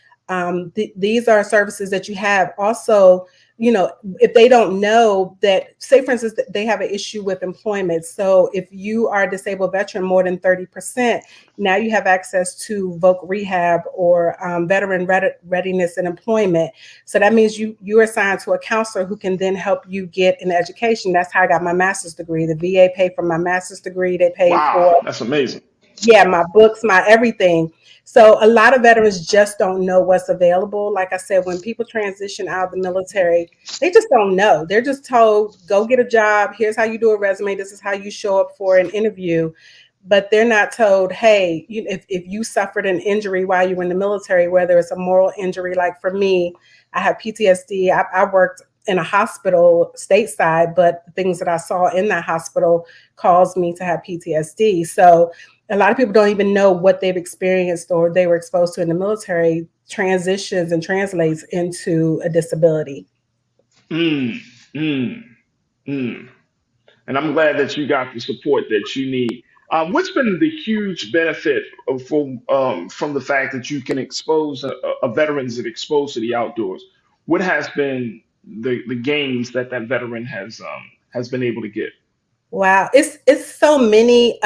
These are services that you have. Also, if they don't know that, say for instance, that they have an issue with employment. So if you are a disabled veteran more than 30%, now you have access to voc rehab or veteran readiness and employment. So that means you're assigned to a counselor who can then help you get an education. That's how I got my master's degree. The VA paid for my master's degree. They paid Wow, for, that's amazing. yeah, my books, my everything. So a lot of veterans just don't know what's available. Like I said, when people transition out of the military, they just don't know. They're just told, go get a job. Here's how you do a resume. This is how you show up for an interview. But they're not told, hey, if you suffered an injury while you were in the military, whether it's a moral injury, like for me, I have PTSD. I worked in a hospital stateside, but the things that I saw in that hospital caused me to have PTSD. So a lot of people don't even know what they've experienced or they were exposed to in the military transitions and translates into a disability. Mm, mm, mm. And I'm glad that you got the support that you need. What's been the huge benefit from the fact that you can expose a veterans that exposed to the outdoors? What has been the gains that that veteran has been able to get? Wow, it's so many.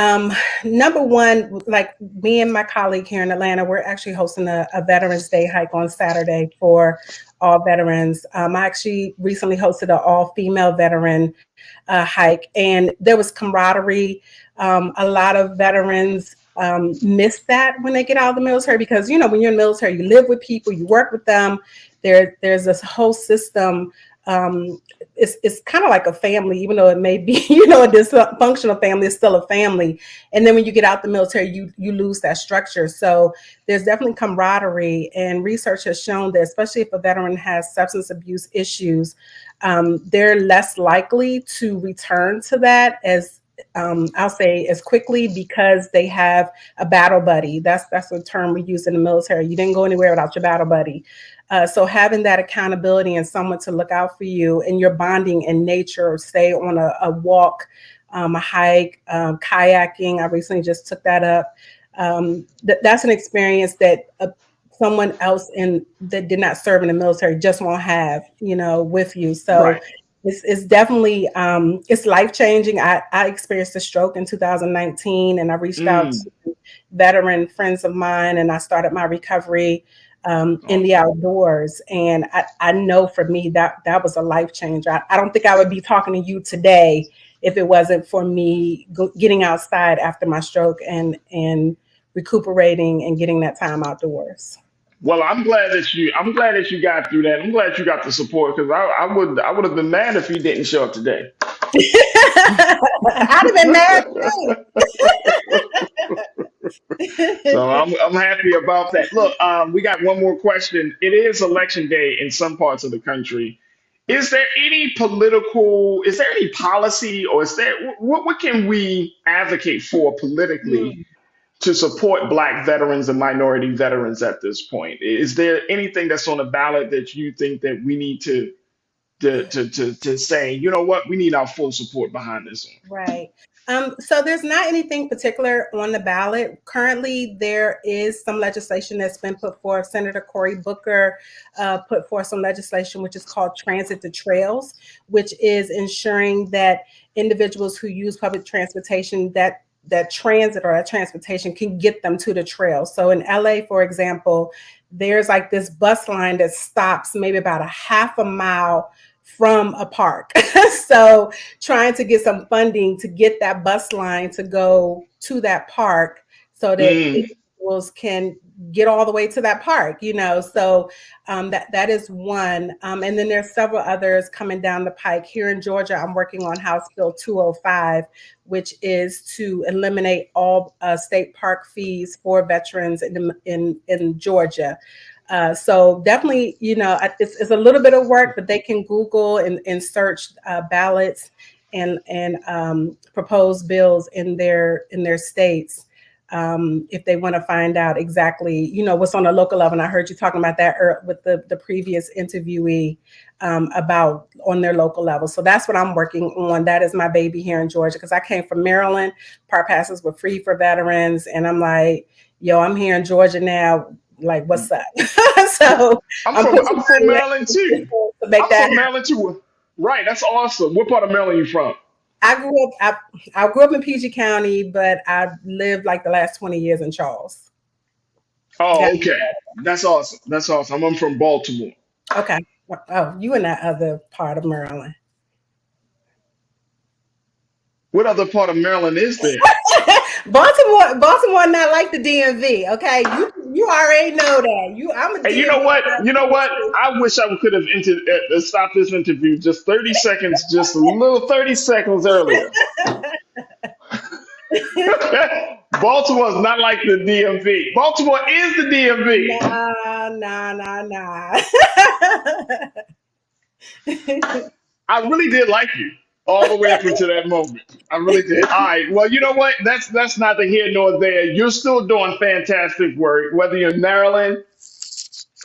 Number one, like me and my colleague here in Atlanta, we're actually hosting a Veterans Day hike on Saturday for all veterans. I actually recently hosted an all-female veteran hike, and there was camaraderie. A lot of veterans miss that when they get out of the military because when you're in the military, you live with people, you work with them. There's this whole system. It's kind of like a family, even though it may be, a dysfunctional family, it's still a family. And then when you get out the military, you lose that structure. So there's definitely camaraderie, and research has shown that, especially if a veteran has substance abuse issues, they're less likely to return to that as I'll say as quickly because they have a battle buddy. That's a term we use in the military. You didn't go anywhere without your battle buddy. So having that accountability and someone to look out for you, and you're bonding in nature, or stay on a walk, a hike, kayaking. I recently just took that up. That's an experience that someone else that did not serve in the military just won't have, with you. So Right. it's definitely it's life changing. I experienced a stroke in 2019, and I reached out Mm. to veteran friends of mine, and I started my recovery in the outdoors. And I know for me that was a life changer. I don't think I would be talking to you today if it wasn't for me getting outside after my stroke and recuperating and getting that time outdoors. Well, I'm glad that you got through that. I'm glad you got the support because I would have been mad if you didn't show up today. I'd have been mad too. So I'm happy about that. Look, we got one more question. It is election day in some parts of the country. Is there any political? Is there any policy, or is there what can we advocate for politically to support Black veterans and minority veterans at this point? Is there anything that's on the ballot that you think that we need to say, you know what, we need our full support behind this one? Right. So there's not anything particular on the ballot. Currently, there is some legislation that's been put forth. Senator Cory Booker put forth some legislation which is called Transit to Trails, which is ensuring that individuals who use public transportation, that transit or that transportation can get them to the trail. So in LA, for example, there's like this bus line that stops maybe about a half a mile from a park. So trying to get some funding to get that bus line to go to that park so that individuals can get all the way to that park, so that is one. And then there's several others coming down the pike. Here in Georgia, I'm working on House Bill 205, which is to eliminate all state park fees for veterans in Georgia. So definitely, it's a little bit of work, but they can Google and search ballots and proposed bills in their states if they want to find out exactly, what's on a local level. And I heard you talking about that with the previous interviewee about on their local level. So that's what I'm working on. That is my baby here in Georgia, because I came from Maryland. Park passes were free for veterans. And I'm like, yo, I'm here in Georgia now. Like, what's up? So I'm from Maryland too. I'm from Maryland too. Right, that's awesome. What part of Maryland are you from? I grew up in PG County, but I lived like the last 20 years in Charles. Oh, okay. That's awesome. That's awesome. I'm from Baltimore. Okay. Oh, you in that other part of Maryland. What other part of Maryland is there? Baltimore not like the DMV. Okay, you already know that. Hey, you know what? I wish I could have stopped this interview just 30 seconds, just a little 30 seconds earlier. Baltimore is not like the DMV. Baltimore is the DMV. Nah. I really did like you all the way up until that moment. I really did. All right. Well, you know what? That's neither here nor there. You're still doing fantastic work, whether you're in Maryland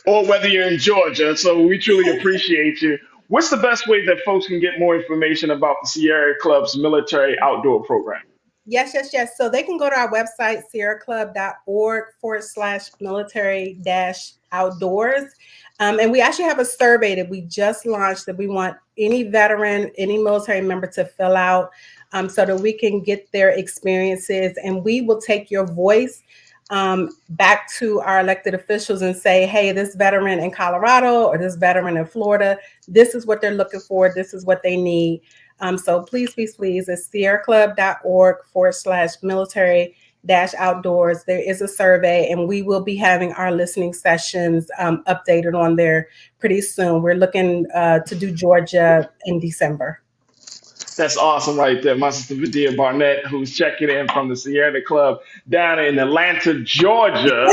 or whether you're in Georgia. So we truly appreciate you. What's the best way that folks can get more information about the Sierra Club's military outdoor program? Yes. So they can go to our website, sierraclub.org/military-outdoors. And we actually have a survey that we just launched that we want any veteran, any military member to fill out so that we can get their experiences. And we will take your voice back to our elected officials and say, hey, this veteran in Colorado or this veteran in Florida, this is what they're looking for. This is what they need. So please, it's sierraclub.org/military-outdoors. There is a survey, and we will be having our listening sessions updated on there pretty soon. We're looking to do Georgia in December. That's awesome right there. My sister Vidia Barnett, who's checking in from the Sierra Club down in Atlanta, Georgia,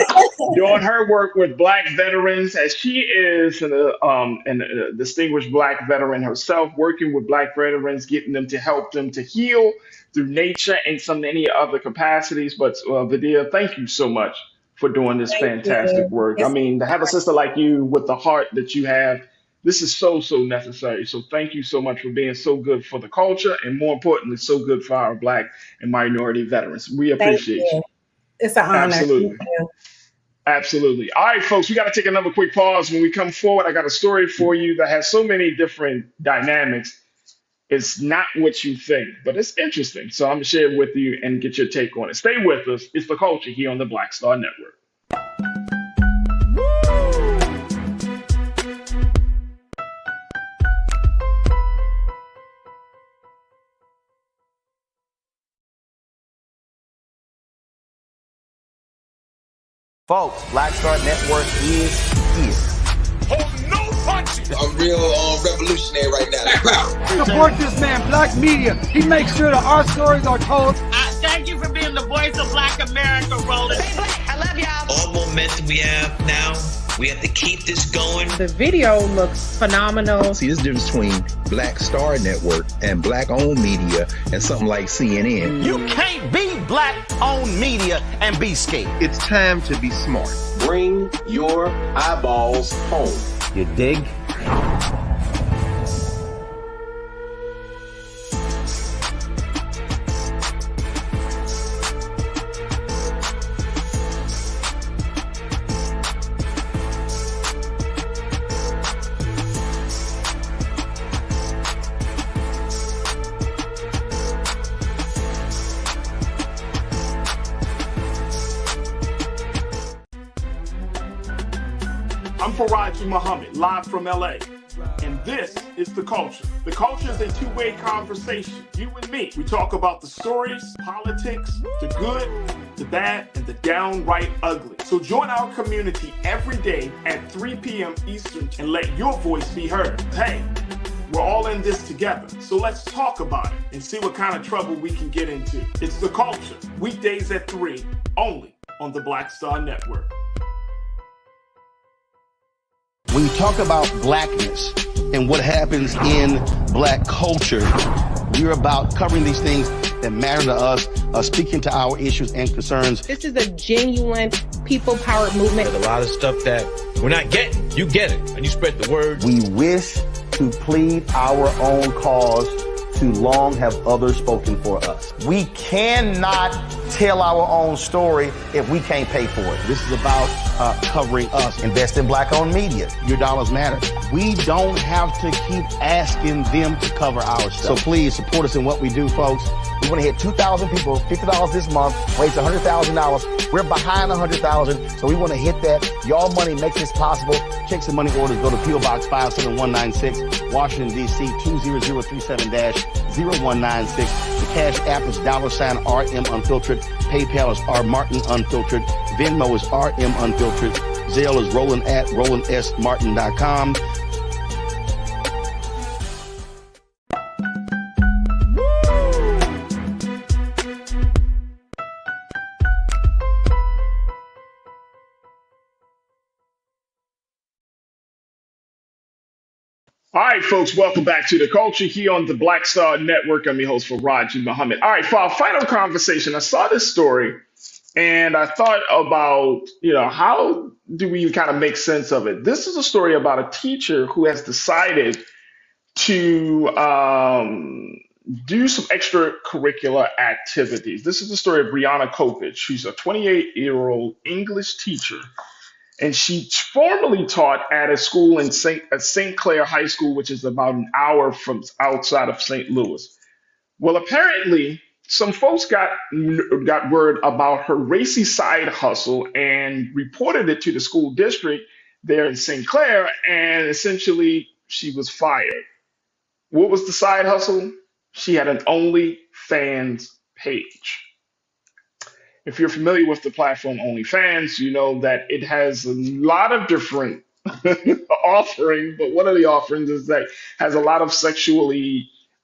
doing her work with Black veterans, as she is a distinguished Black veteran herself, working with Black veterans, getting them to help them to heal through nature and many other capacities. But Vidia, thank you so much for doing this fantastic work. I mean, to have a sister like you with the heart that you have, this is so necessary. So thank you so much for being so good for the culture, and more importantly, so good for our Black and minority veterans. We appreciate you. It's an honor. Absolutely. Absolutely. All right, folks, we got to take another quick pause. When we come forward, I got a story for you that has so many different dynamics. It's not what you think, but it's interesting. So I'm going to share it with you and get your take on it. Stay with us. It's The Culture here on the Black Star Network. Folks, Black Star Network is here. Hold no punches. I'm real revolutionary right now. Support this man, Black Media. He makes sure that our stories are told. Thank you for being the voice of Black America, Roland. Stay black. I love y'all. All momentum we have now, we have to keep this going. The video looks phenomenal. See, there's a difference between Black Star Network and Black-owned media and something like CNN. You can't be Black-owned media and be scared. It's time to be smart. Bring your eyeballs home. You dig? I'm Faraji Muhammad, live from LA. And this is The Culture. The Culture is a two-way conversation. You and me. We talk about the stories, politics, the good, the bad, and the downright ugly. So join our community every day at 3 p.m. Eastern and let your voice be heard. Hey, we're all in this together. So let's talk about it and see what kind of trouble we can get into. It's The Culture. Weekdays at 3, only on the Black Star Network. When you talk about blackness and what happens in Black culture, we're about covering these things that matter to us, speaking to our issues and concerns. This is a genuine people-powered movement. There's a lot of stuff that we're not getting. You get it, and you spread the word. We wish to plead our own cause. Too long have others spoken for us. We cannot tell our own story if we can't pay for it. This is about covering us. Invest in Black-owned media. Your dollars matter. We don't have to keep asking them to cover our stuff. So please support us in what we do, folks. We want to hit 2,000 people, $50 this month, raise $100,000. We're behind $100,000, so we want to hit that. Y'all money makes this possible. Check some money orders. Go to P.O. Box 57196, Washington, D.C. 20037-0196. The Cash App is $RM Unfiltered. PayPal is R Martin Unfiltered. Venmo is RM Unfiltered. Zelle is Roland at RolandSMartin.com. All right, folks, welcome back to The Culture here on the Black Star Network. I'm your host, Faraji Muhammad. All right, for our final conversation, I saw this story and I thought about, how do we kind of make sense of it? This is a story about a teacher who has decided to do some extracurricular activities. This is the story of Brianna Kopich. She's a 28-year-old English teacher. And she formerly taught at a school in St. Clair High School, which is about an hour from outside of St. Louis. Well, apparently, some folks got word about her racy side hustle and reported it to the school district there in St. Clair, and essentially she was fired. What was the side hustle? She had an OnlyFans page. If you're familiar with the platform OnlyFans, you know that it has a lot of different offerings, but one of the offerings is that has a lot of sexual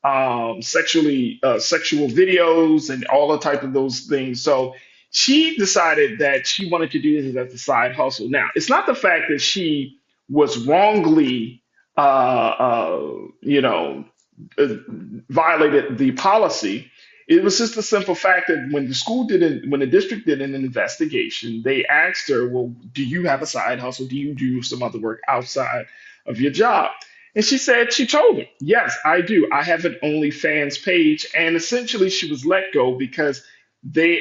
videos and all the type of those things. So she decided that she wanted to do this as a side hustle. Now, it's not the fact that she was wrongly, violated the policy. It was just the simple fact that when the district did an investigation, they asked her, well, do you have a side hustle? Do you do some other work outside of your job? And she told them, yes, I do. I have an OnlyFans page. And essentially she was let go because that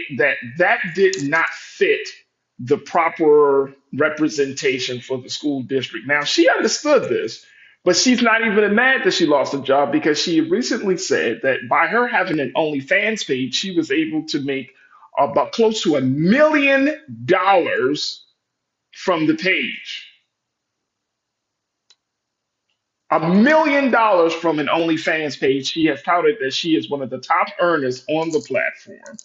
did not fit the proper representation for the school district. Now, she understood this. But she's not even mad that she lost her job because she recently said that by her having an OnlyFans page, she was able to make about close to $1 million from the page. $1 million from an OnlyFans page. She has touted that she is one of the top earners on the platform.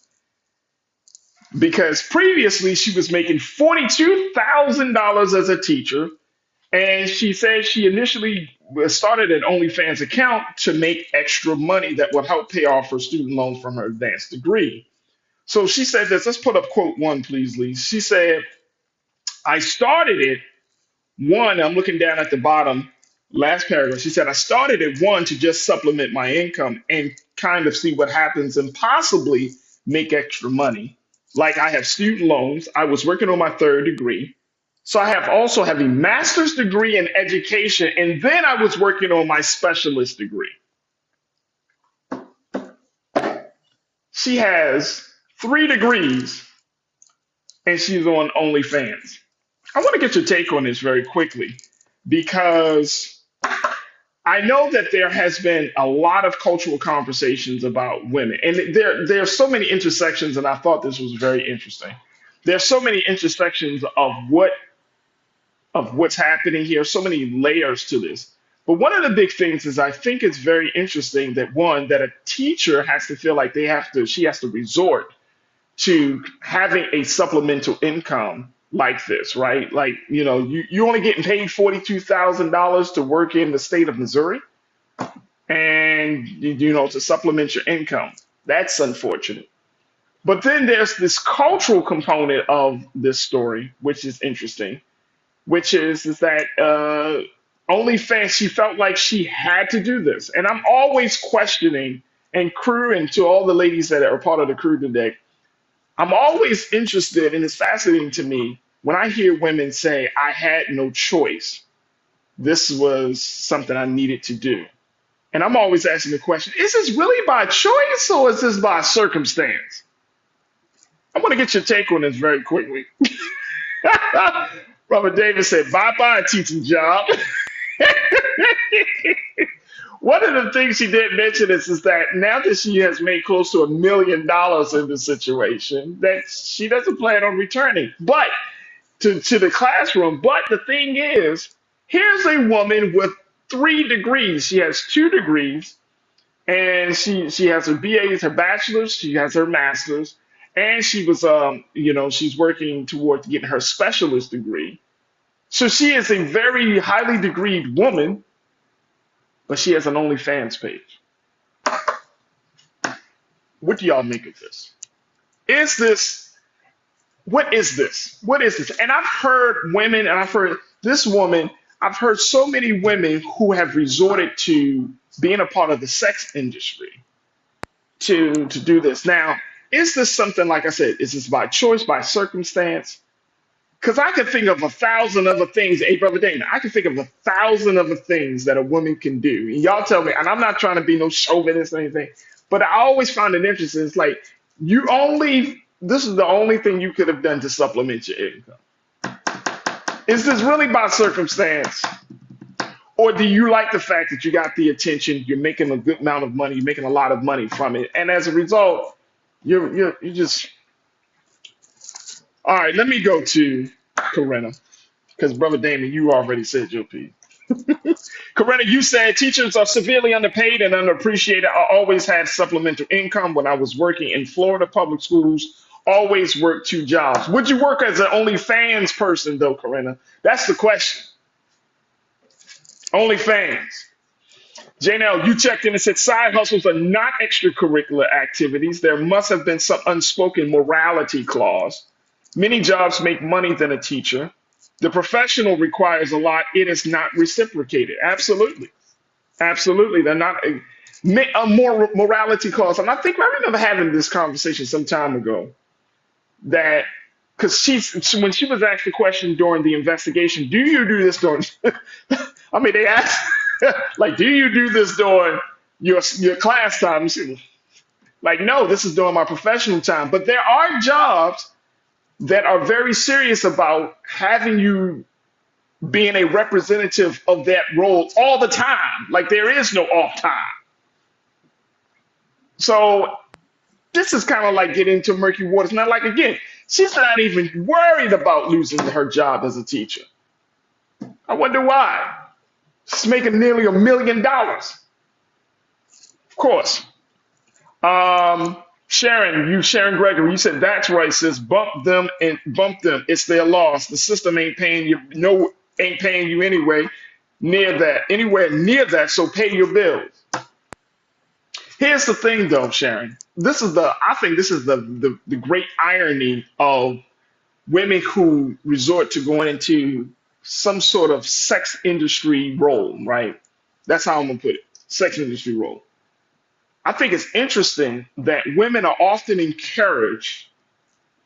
because previously she was making $42,000 as a teacher. And she said she initially started an OnlyFans account to make extra money that would help pay off her student loans from her advanced degree. So she said this. Let's put up quote one, please, Lee. She said, I started it one, I'm looking down at the bottom, last paragraph. She said, I started at one to just supplement my income and kind of see what happens and possibly make extra money. Like I have student loans. I was working on my third degree. So I have also have a master's degree in education, and then I was working on my specialist degree. She has 3 degrees, and she's on OnlyFans. I want to get your take on this very quickly because I know that there has been a lot of cultural conversations about women, and there are so many intersections, and I thought this was very interesting. There's so many intersections of what's happening here, so many layers to this. But one of the big things is I think it's very interesting that one, that a teacher has to feel like she has to resort to having a supplemental income like this, right? Like, you're only getting paid $42,000 to work in the state of Missouri and, to supplement your income. That's unfortunate. But then there's this cultural component of this story, which is interesting, which is that OnlyFans, she felt like she had to do this. And I'm always questioning, and crew, and to all the ladies that are part of the crew today, I'm always interested, and it's fascinating to me when I hear women say, I had no choice. This was something I needed to do. And I'm always asking the question, is this really by choice or is this by circumstance? I want to get your take on this very quickly. Robert Davis said, bye-bye, teaching job. One of the things she did mention is that now that she has made close to $1 million in the situation, that she doesn't plan on returning, but to the classroom. But the thing is, here's a woman with 3 degrees. She has 2 degrees, and she has her BAs, her bachelor's, she has her master's, and she was she's working towards getting her specialist degree. So she is a very highly degreed woman, but she has an OnlyFans page. What do y'all make of this? What is this? What is this? And I've heard women, and I've heard this woman, I've heard so many women who have resorted to being a part of the sex industry to do this. Now, is this something, like I said, is this by choice, by circumstance? Because I could think of 1,000 other things. Hey, Brother Dana, I could think of 1,000 other things that a woman can do. And y'all tell me, and I'm not trying to be no chauvinist or anything, but I always find it interesting. It's like, this is the only thing you could have done to supplement your income. Is this really by circumstance? Or do you like the fact that you got the attention, you're making a good amount of money, you're making a lot of money from it, and as a result, you're just... All right, let me go to Corinna, because Brother Damon, you already said your piece. Corinna, you said teachers are severely underpaid and underappreciated. I always had supplemental income when I was working in Florida public schools. Always worked 2 jobs. Would you work as an OnlyFans person, though, Corinna? That's the question. OnlyFans. Janelle, you checked in and said side hustles are not extracurricular activities. There must have been some unspoken morality clause. Many jobs make money than a teacher. The professional requires a lot. It is not reciprocated. Absolutely. Absolutely. They're not a more morality clause. And I remember having this conversation some time ago that because when she was asked the question during the investigation, do you do this during, I mean, they asked, like, do you do this during your class time? Like, no, this is during my professional time. But there are jobs that are very serious about having you being a representative of that role all the time. Like there is no off time. So this is kind of like getting into murky waters. Not like, again, she's not even worried about losing her job as a teacher. I wonder why. She's making nearly $1 million. Of course. Sharon Gregory, you said that's right, sis. Bump them and bump them. It's their loss. The system ain't paying you. No, ain't paying you anywhere near that. So pay your bills. Here's the thing, though, Sharon. I think this is the great irony of women who resort to going into some sort of sex industry role, right? That's how I'm gonna put it. Sex industry role. I think it's interesting that women are often encouraged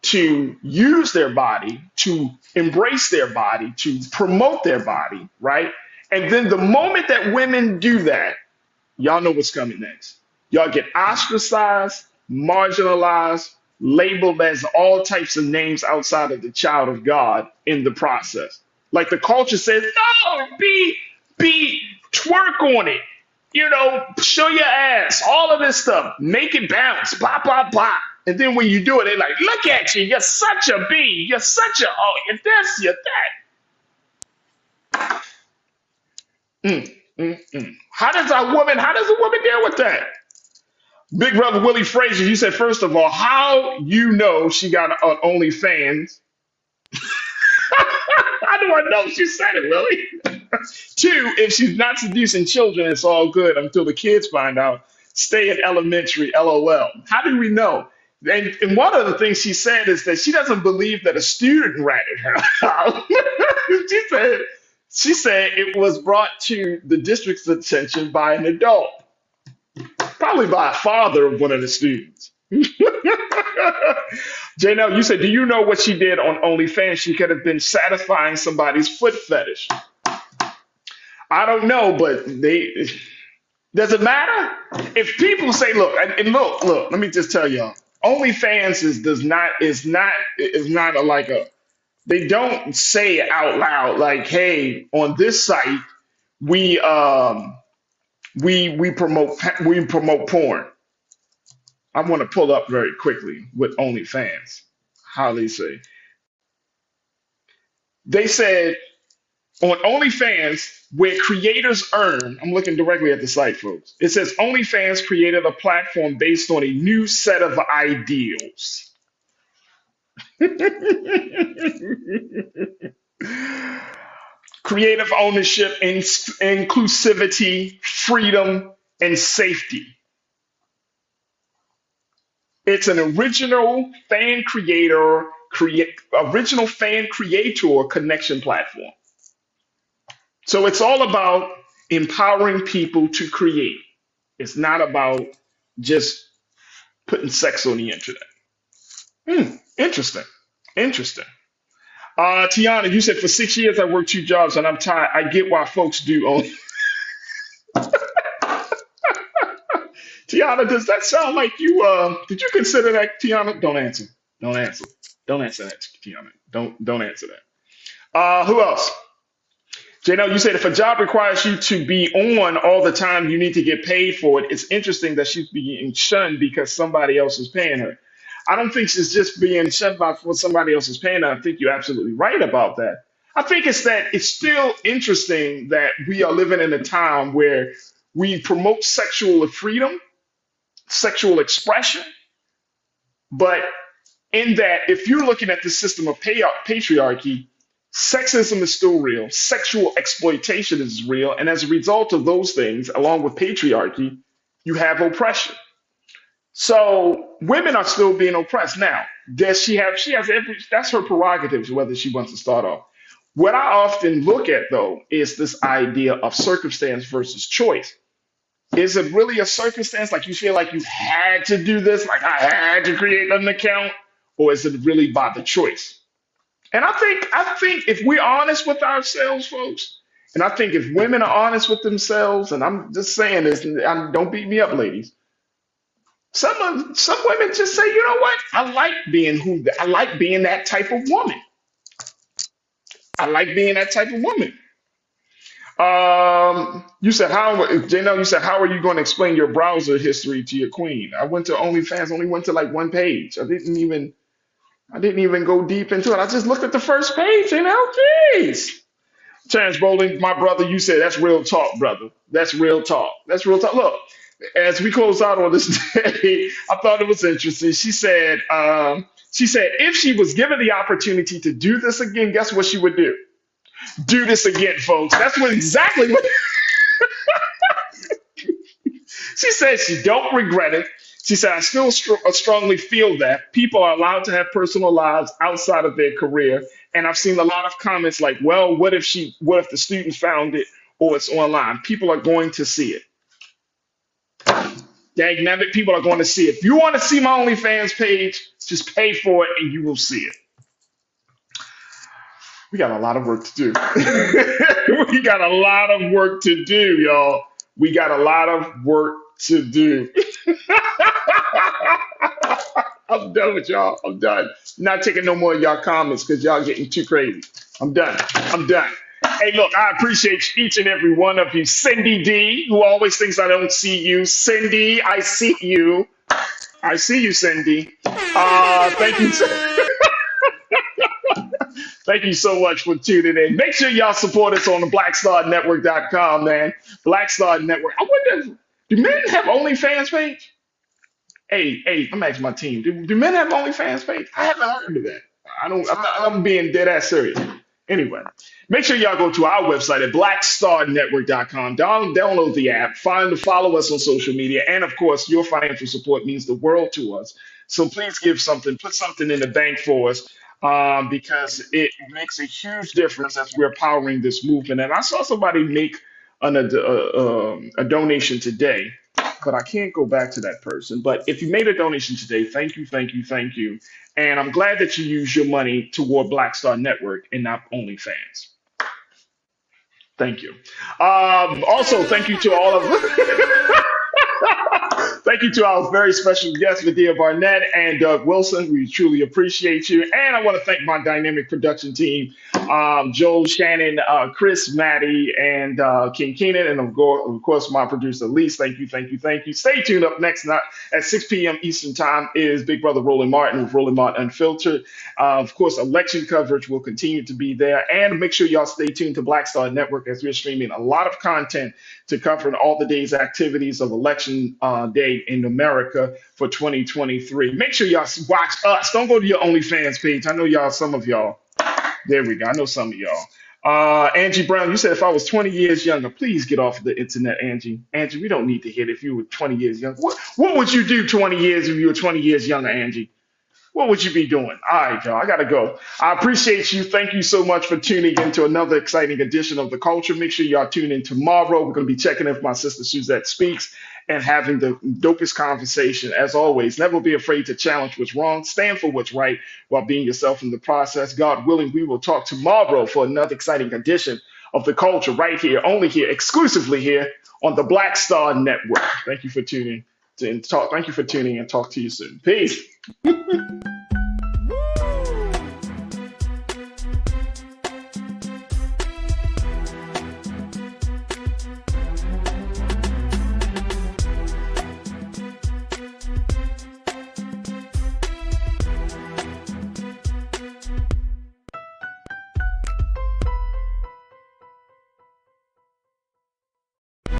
to use their body, to embrace their body, to promote their body, right? And then the moment that women do that, y'all know what's coming next. Y'all get ostracized, marginalized, labeled as all types of names outside of the child of God in the process. Like the culture says, no, be twerk on it, show your ass, all of this stuff, make it bounce, blah, blah, blah. And then when you do it, they're like, look at you, you're such a B, you're such a, oh, you're this, you're that. How does a woman deal with that? Big brother Willie Frazier, you said, first of all, how you know she got an OnlyFans? How do I know she said it, Willie? 2, if she's not seducing children, it's all good until the kids find out. Stay in elementary, LOL. How do we know? And one of the things she said is that she doesn't believe that a student ratted her out. she said it was brought to the district's attention by an adult. Probably by a father of one of the students. Janelle, you said, do you know what she did on OnlyFans? She could have been satisfying somebody's foot fetish. I don't know, but does it matter? If people say, look, let me just tell y'all, OnlyFans they don't say it out loud like, hey, on this site, we promote porn. I want to pull up very quickly with OnlyFans. How they say. They said on OnlyFans, where creators earn, I'm looking directly at the site, folks. It says OnlyFans created a platform based on a new set of ideals. Creative ownership, inclusivity, freedom, and safety. It's an original fan creator connection platform. So it's all about empowering people to create. It's not about just putting sex on the internet. Interesting. Tiana, you said for 6 years I worked 2 jobs and I'm tired. I get why folks do only. Tiana, does that sound like you? Did you consider that, Tiana? Don't answer. Don't answer that, Tiana. Don't answer that. Who else? Janelle, you said if a job requires you to be on all the time, you need to get paid for it. It's interesting that she's being shunned because somebody else is paying her. I don't think she's just being shunned by what somebody else is paying her. I think you're absolutely right about that. I think it's still interesting that we are living in a time where we promote sexual freedom, sexual expression, but in that, if you're looking at the system of patriarchy, sexism is still real, sexual exploitation is real, and as a result of those things, along with patriarchy, you have oppression. So women are still being oppressed. Now, that's her prerogative, whether she wants to start off. What I often look at, though, is this idea of circumstance versus choice. Is it really a circumstance? Like you feel like you had to do this, like I had to create an account, or is it really by the choice? And I think if we're honest with ourselves, folks, and I think if women are honest with themselves, and I'm just saying this, and don't beat me up, ladies. Some women just say, you know what? I like being that type of woman. You said Janelle, you said, how are you going to explain your browser history to your queen? I went to OnlyFans, only went to like one page. I didn't even go deep into it. I just looked at the first page, jeez. Terrence Bowling, my brother, you said that's real talk, brother. That's real talk. Look, as we close out on this day, I thought it was interesting. She said if she was given the opportunity to do this again, guess what she would do? Do this again, folks. That's what exactly what she said. She don't regret it. She said, I still strongly feel that people are allowed to have personal lives outside of their career. And I've seen a lot of comments like, well, what if the student found it or it's online? People are going to see it. Dagnabbit, people are going to see it. If you want to see my OnlyFans page, just pay for it and you will see it. We got a lot of work to do. We got a lot of work to do, y'all. We got a lot of work to do. I'm done with y'all. I'm done. Not taking no more of y'all comments because y'all getting too crazy. I'm done. I'm done. Hey, look, I appreciate each and every one of you. Cindy D, who always thinks I don't see you. Cindy, I see you. I see you, Cindy. Thank you. Thank you so much for tuning in. Make sure y'all support us on the blackstarnetwork.com, man. Black Star Network. I wonder, do men have OnlyFans page? Hey, I'm asking my team. Do men have OnlyFans page? I haven't heard of that. I'm being dead ass serious. Anyway, make sure y'all go to our website at blackstarnetwork.com. Download the app, follow us on social media, and of course, your financial support means the world to us. So please give something, put something in the bank for us, because it makes a huge difference as we're powering this movement. And I saw somebody make a donation today, but I can't go back to that person. But if you made a donation today, thank you, thank you, thank you. And I'm glad that you use your money toward Black Star Network and not OnlyFans. Thank you. Also, thank you to all of thank you to our very special guests, Medea Barnett and Doug Wilson. We truly appreciate you. And I want to thank my dynamic production team, Joel, Shannon, Chris, Maddie, and King Keenan, and of course, my producer, Lise. Thank you, thank you, thank you. Stay tuned. Up next night at 6 p.m. Eastern Time is Big Brother Roland Martin with Roland Martin Unfiltered. Of course, election coverage will continue to be there. And make sure y'all stay tuned to Black Star Network as we're streaming a lot of content to cover all the day's activities of election day in America for 2023. Make sure y'all watch us. Don't go to your OnlyFans page. I know y'all, some of y'all. There we go. I know some of y'all. Angie Brown, you said if I was 20 years younger, please get off of the internet, Angie. Angie, we don't need to hear it if you were 20 years younger. What would you do 20 years if you were 20 years younger, Angie? What would you be doing? All right, y'all, I got to go. I appreciate you. Thank you so much for tuning into another exciting edition of The Culture. Make sure y'all tune in tomorrow. We're going to be checking if my sister Suzette speaks and having the dopest conversation. As always, never be afraid to challenge what's wrong. Stand for what's right while being yourself in the process. God willing, we will talk tomorrow for another exciting edition of The Culture right here, only here, exclusively here on the Black Star Network. Thank you for tuning in. Talk to you soon. Peace.